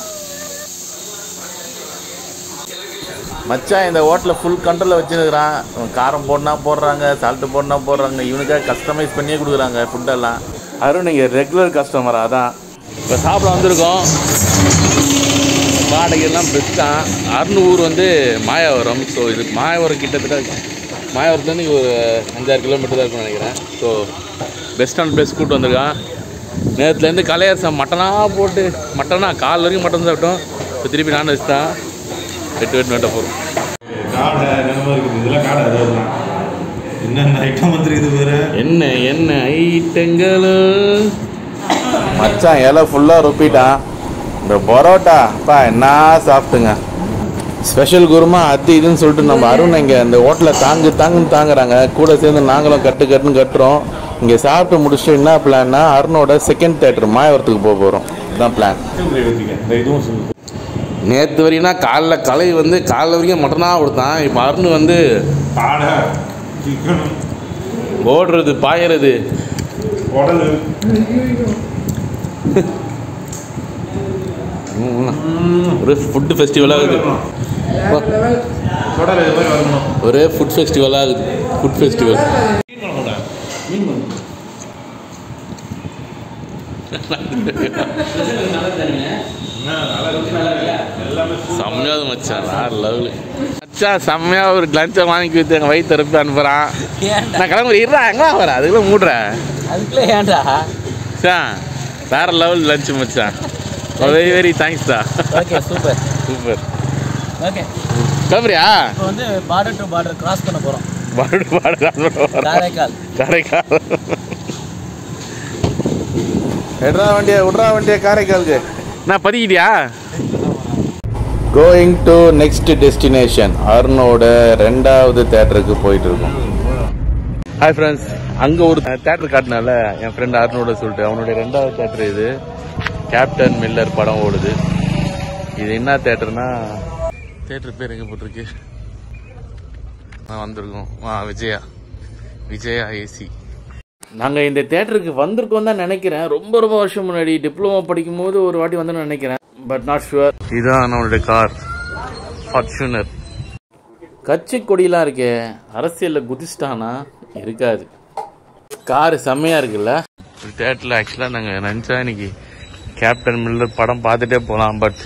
மச்சான் இந்த ஹோட்டலில் ஃபுல் கண்ட்ரோலில் வச்சுருக்கிறான். காரம் போடனா போடுறாங்க, சால்ட்டு போடனா போடுறாங்க. இவனுக்காக கஸ்டமைஸ் பண்ணியே கொடுக்குறாங்க ஃபுட்டெல்லாம். அருண் நீங்கள் ரெகுலர் கஸ்டமர். அதான் இப்போ சாப்பிட வந்திருக்கோம். காடைகள்லாம் பெஸ்ட்டாக. அருண் ஊர் வந்து மாயாவரம். ஸோ இது மாயாவரம் கிட்டத்தட்ட மாயாவரத்துலேருந்து ஒரு 5-6 கிலோமீட்டர் தான் இருக்கும்னு நினைக்கிறேன். ஸோ பெஸ்ட்டான பிளேஸ் கூப்பிட்டு வந்திருக்கான். நேரத்துலேருந்து கலையரசம் மட்டனாக போட்டு கால் வரைக்கும் மட்டன் சாப்பிட்டோம். இப்போ திருப்பி நான்வெஜ் தான். வெட்டு போகிறோம். காடை என்னமா இருக்குது? இதெல்லாம் காடை அதாவது என்னென்ன ஐட்டம் வந்துருக்குது வேறு? என்ன ஐட்டங்களும் மச்சான் இலை ஃபுல்லாக ரொப்பிட்டான். இந்த பரோட்டா அப்பா என்ன சாப்பிட்டுங்க. ஸ்பெஷல் குருமா அது இதுன்னு சொல்லிட்டு நம்ம அருண் இங்கே இந்த ஹோட்டலில் தாங்குன்னு தாங்குறாங்க. கூட சேர்ந்து நாங்களும் கட்டுன்னு கட்டுறோம். இங்கே சாப்பிட்டு முடிச்சுட்டு என்ன பிளான்னா அருணோட செகண்ட் தேட்டர் மாயவரத்துக்கு போகிறோம். இதுதான் பிளான். நேற்று வரைக்கும்னா காலை வந்து காலைல வரைக்கும் மட்டனாக கொடுத்தான். இப்போ அருண் வந்து காடை, சிக்கன், ஓடுறது, பாயறது, ஒரு ஃபுட்டு ஃபெஸ்டிவலாக இருக்குது. ஒரே ஃபுட் ஃபெஸ்டிவலாக இருக்குது. Food festival. செம்மையாக மச்சான். வேறு லெவலு மச்சான். செம்மையாக ஒரு லஞ்சை வாங்கி வச்சு எங்கள் வயிற்று தரப்பி அனுப்புகிறான். நான் கிளம்புறேன். இருறா எங்கே வரேன்? அதுக்குள்ளே மூடுறேன். அதுக்குள்ளே ஏன்டா சார் வேறு லெவல் லஞ்சு மச்சான். வெரி வெரி தேங்க்ஸ் தான். Okay, super. ஓகே, கிளம்புறியா? இப்போ வந்து பார்டர் டு பார்டர் கிராஸ் பண்ண போகிறோம். காரைக்கால். விட்றா வண்டியா காரைக்காலுக்கு. நான் பதிக்கிட்டியா? Going to next destination. அருணோட 2வது தேட்டருக்கு போயிட்டு இருக்கோம். Hi friends. அங்கே ஒரு தேட்டர் காட்டினால என் ஃப்ரெண்ட் அருணோட சொல்லிட்டு அவனுடைய 2வது தேட்டர் இது. கேப்டன் மில்லர் படம் ஓடுது. இது என்ன தேட்டர்னா, தேட்டர் பேர் எங்கே போட்டிருக்கு? வந்திருக்கோம். விஜயா ஏசி. நாங்கள் இந்த தேட்டருக்கு வந்திருக்கோம் தான் நினைக்கிறேன். ரொம்ப வருஷம் முன்னாடி டிப்ளமோ படிக்கும் போது ஒரு வாட்டி வந்து நினைக்கிறேன். But not sure. இதுதான் நம்மளுடைய கார், ஃபார்ச்சுனர். கட்சி கொடியெலாம் இருக்கே, அரசியலில் குதிச்சிட்டானா? இருக்காது. காரு செம்மையாக இருக்குல்ல. தேட்டரில் ஆக்சுவலாக நாங்கள் நினச்சா இன்னைக்கு கேப்டன் மில்லர் படம் பார்த்துட்டே போகலாம். பட்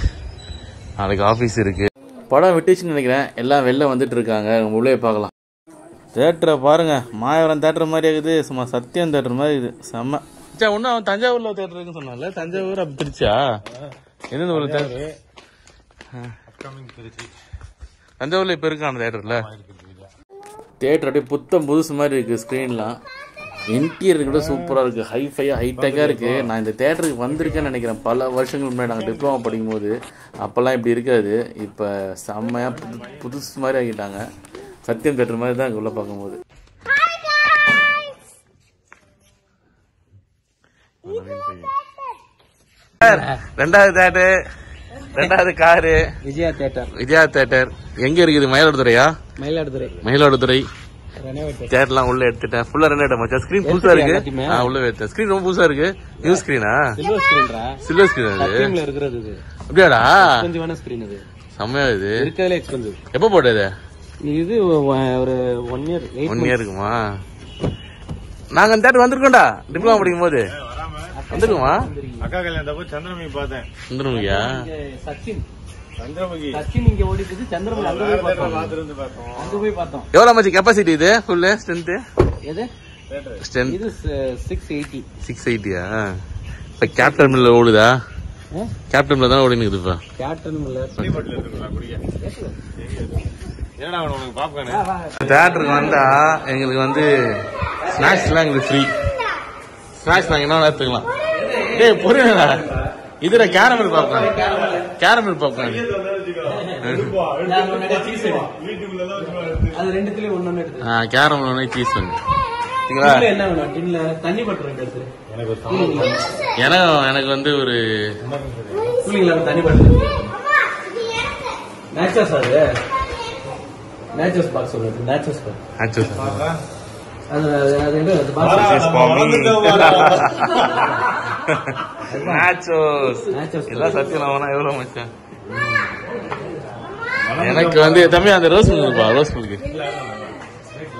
நாளைக்கு ஆஃபீஸ் இருக்குது. படம் விட்டுச்சுன்னு நினைக்கிறேன். எல்லாம் வெளில வந்துட்டு இருக்காங்க. உள்ளே பார்க்கலாம். தேட்டரை பாருங்க. மாயவரம் தேட்டர் மாதிரி இருக்குது. சும்மா சத்தியம் தேட்டர் மாதிரி இருக்குது. செம்ம. ஒன்றும் அவன் தஞ்சாவூரில் தேட்டர் இருக்குன்னு சொன்னால. தஞ்சாவூர் அப்படி திருச்சியா? எந்த ஒரு தேட்டர்? தஞ்சாவூரில் இப்போ இருக்கான தேட்டரில் தேட்டர் அப்படியே புத்தம் புதுசு மாதிரி இருக்குது. ஸ்க்ரீன்லாம் இன்டீரியர் கூட சூப்பராக இருக்குது. ஹைஃபையாக ஹைடெக்காக இருக்குது. நான் இந்த தேட்டருக்கு வந்திருக்கேன்னு நினைக்கிறேன். பல வருஷங்களுக்கு முன்னாடி நாங்கள் டிப்ளமா படிக்கும்போது அப்போல்லாம் இப்படி இருக்காது. இப்போ செம்மையாக புதுசு மாதிரி ஆகிட்டாங்க. சத்தியம் தேட்டர் மாதிரி தான் இங்கே உள்ள பார்க்கும்போது. ரெண்டாவது தேட்டர், ரெண்டாவது காரு விஜயா தேட்டர் எங்க இருக்குது? மயிலாடுதுறையா? மயிலாடுதுறை தேட்டர்லாம் உள்ள எடுத்துட்டேன். ஃபுல்லா ரெண்டு மச்சான். ஸ்கிரீன் புதுசா இருக்கு. உள்ள எடுத்தேன். ஸ்கிரீன் ரொம்ப புதுசா இருக்கு. நியூ ஸ்கிரீனா? சில்வர் ஸ்கிரீன் அது. அப்படியாடா? செம்மையா இது. எப்ப போட்டது இது? ஒரு 1 இயர் இருக்குமா? நாங்க அந்த தேட்டர் வந்திருக்கோம்டா டிப்ளமா படிக்கும் போது. வந்துருக்குமா? அக்கா கல்யாணத்தப்போ சந்திரமுகி பார்த்தேன். சந்திரமுகியா? எவ்வளவு மச்சி கெப்பாசிட்டி இது? ஃபுல் ஸ்ட்ரென்த் ஸ்ட்ரென்த் 680யா? இப்ப கேப்டன் மில்ல ஓடுதா? கேப்டன் மில்ல தானே ஓடினுக்குது இப்ப. தியேட்டருக்கு வந்தா எங்களுக்கு வந்து ஸ்நாக்ஸ் எல்லாம் எங்களுக்கு ஃப்ரீ. ஸ்நாக்ஸ் நாங்க என்ன எடுத்துக்கலாம். டேய் புரியல, இதுல caramel popcorn. Caramel popcorn caramel ஒன்று சீஸ் ஒன்று. எனக்கு வந்து ஒரு எவ்வளவு மச்சான். எனக்கு வந்து தம்பி அந்த ரோஸ் மில்க் இருப்பா. ரோஸ் மில்க்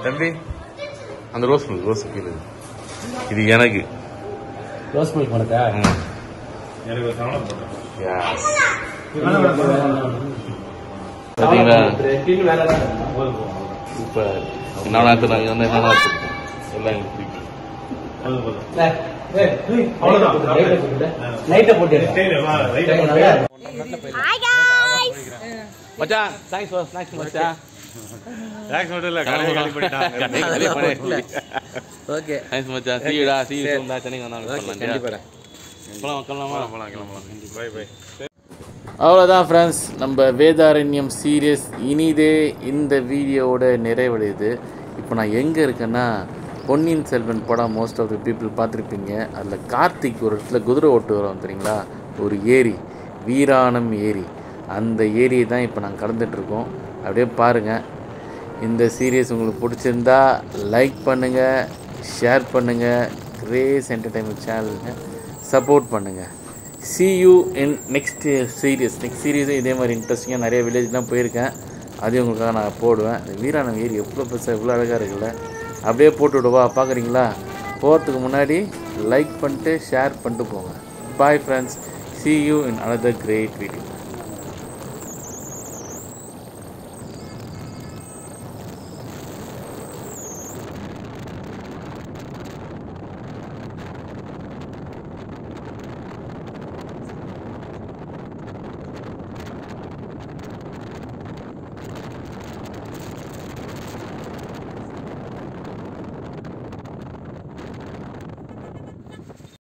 தம்பி, அந்த ரோஸ் மில்க் இது எனக்கு. ரோஸ் மில்க் உனக்கா? பாத்தீங்களா? இப்ப என்ன நாங்க வந்து என்ன எல்லாம் எங்களுக்கு பிடிக்கும். மச்சான் தேங்க்ஸ் ஃபார் ஸ்நாக்ஸ் மச்சான். ஸ்நாக்ஸ் மட்டும் இல்ல, கடையை காலி பண்ணிட்டாங்க. ஓகே தேங்க்ஸ் மச்சான். see you டா. see you soon டா. சென்னை வந்தாங்க கண்டிப்பா. போலாம். By by. அவ்வளோதான் ஃப்ரெண்ட்ஸ், நம்ம வேதாரண்யம் சீரியஸ் இனிதே இந்த வீடியோவோட நிறைவடையுது. இப்போ நான் எங்கே இருக்கேன்னா, பொன்னியின் செல்வன் படம் மோஸ்ட் ஆஃப் த பீப்புள் பார்த்துருப்பீங்க. அதில் கார்த்திக் ஒரு இடத்துல குதிரை ஓட்டு வரோம் தெரியுங்களா, ஒரு ஏரி, வீராணம் ஏரி. அந்த ஏரியை தான் இப்போ நாங்கள் கடந்துகிட்ருக்கோம். அப்படியே பாருங்கள். இந்த சீரியஸ் உங்களுக்கு பிடிச்சிருந்தா லைக் பண்ணுங்கள், ஷேர் பண்ணுங்கள், கிரேஸ் என்டர்டைன்மெண்ட் சேனலுங்க சப்போர்ட் பண்ணுங்கள். see you in next series. Next சீரீஸும் இதே மாதிரி இன்ட்ரெஸ்டிங்காக நிறைய வில்லேஜ்லாம் போயிருக்கேன். அதையும் உங்களுக்காக நான் போடுவேன். வீராணம் ஏரி எவ்வளோ பெருசாக எவ்வளோ அழகாக இருக்குல்ல. அப்படியே போட்டு விடுவா. பார்க்குறீங்களா? போகிறதுக்கு முன்னாடி லைக் பண்ணிட்டு ஷேர் பண்ணிட்டு போங்க. Bye friends. see you in another great video.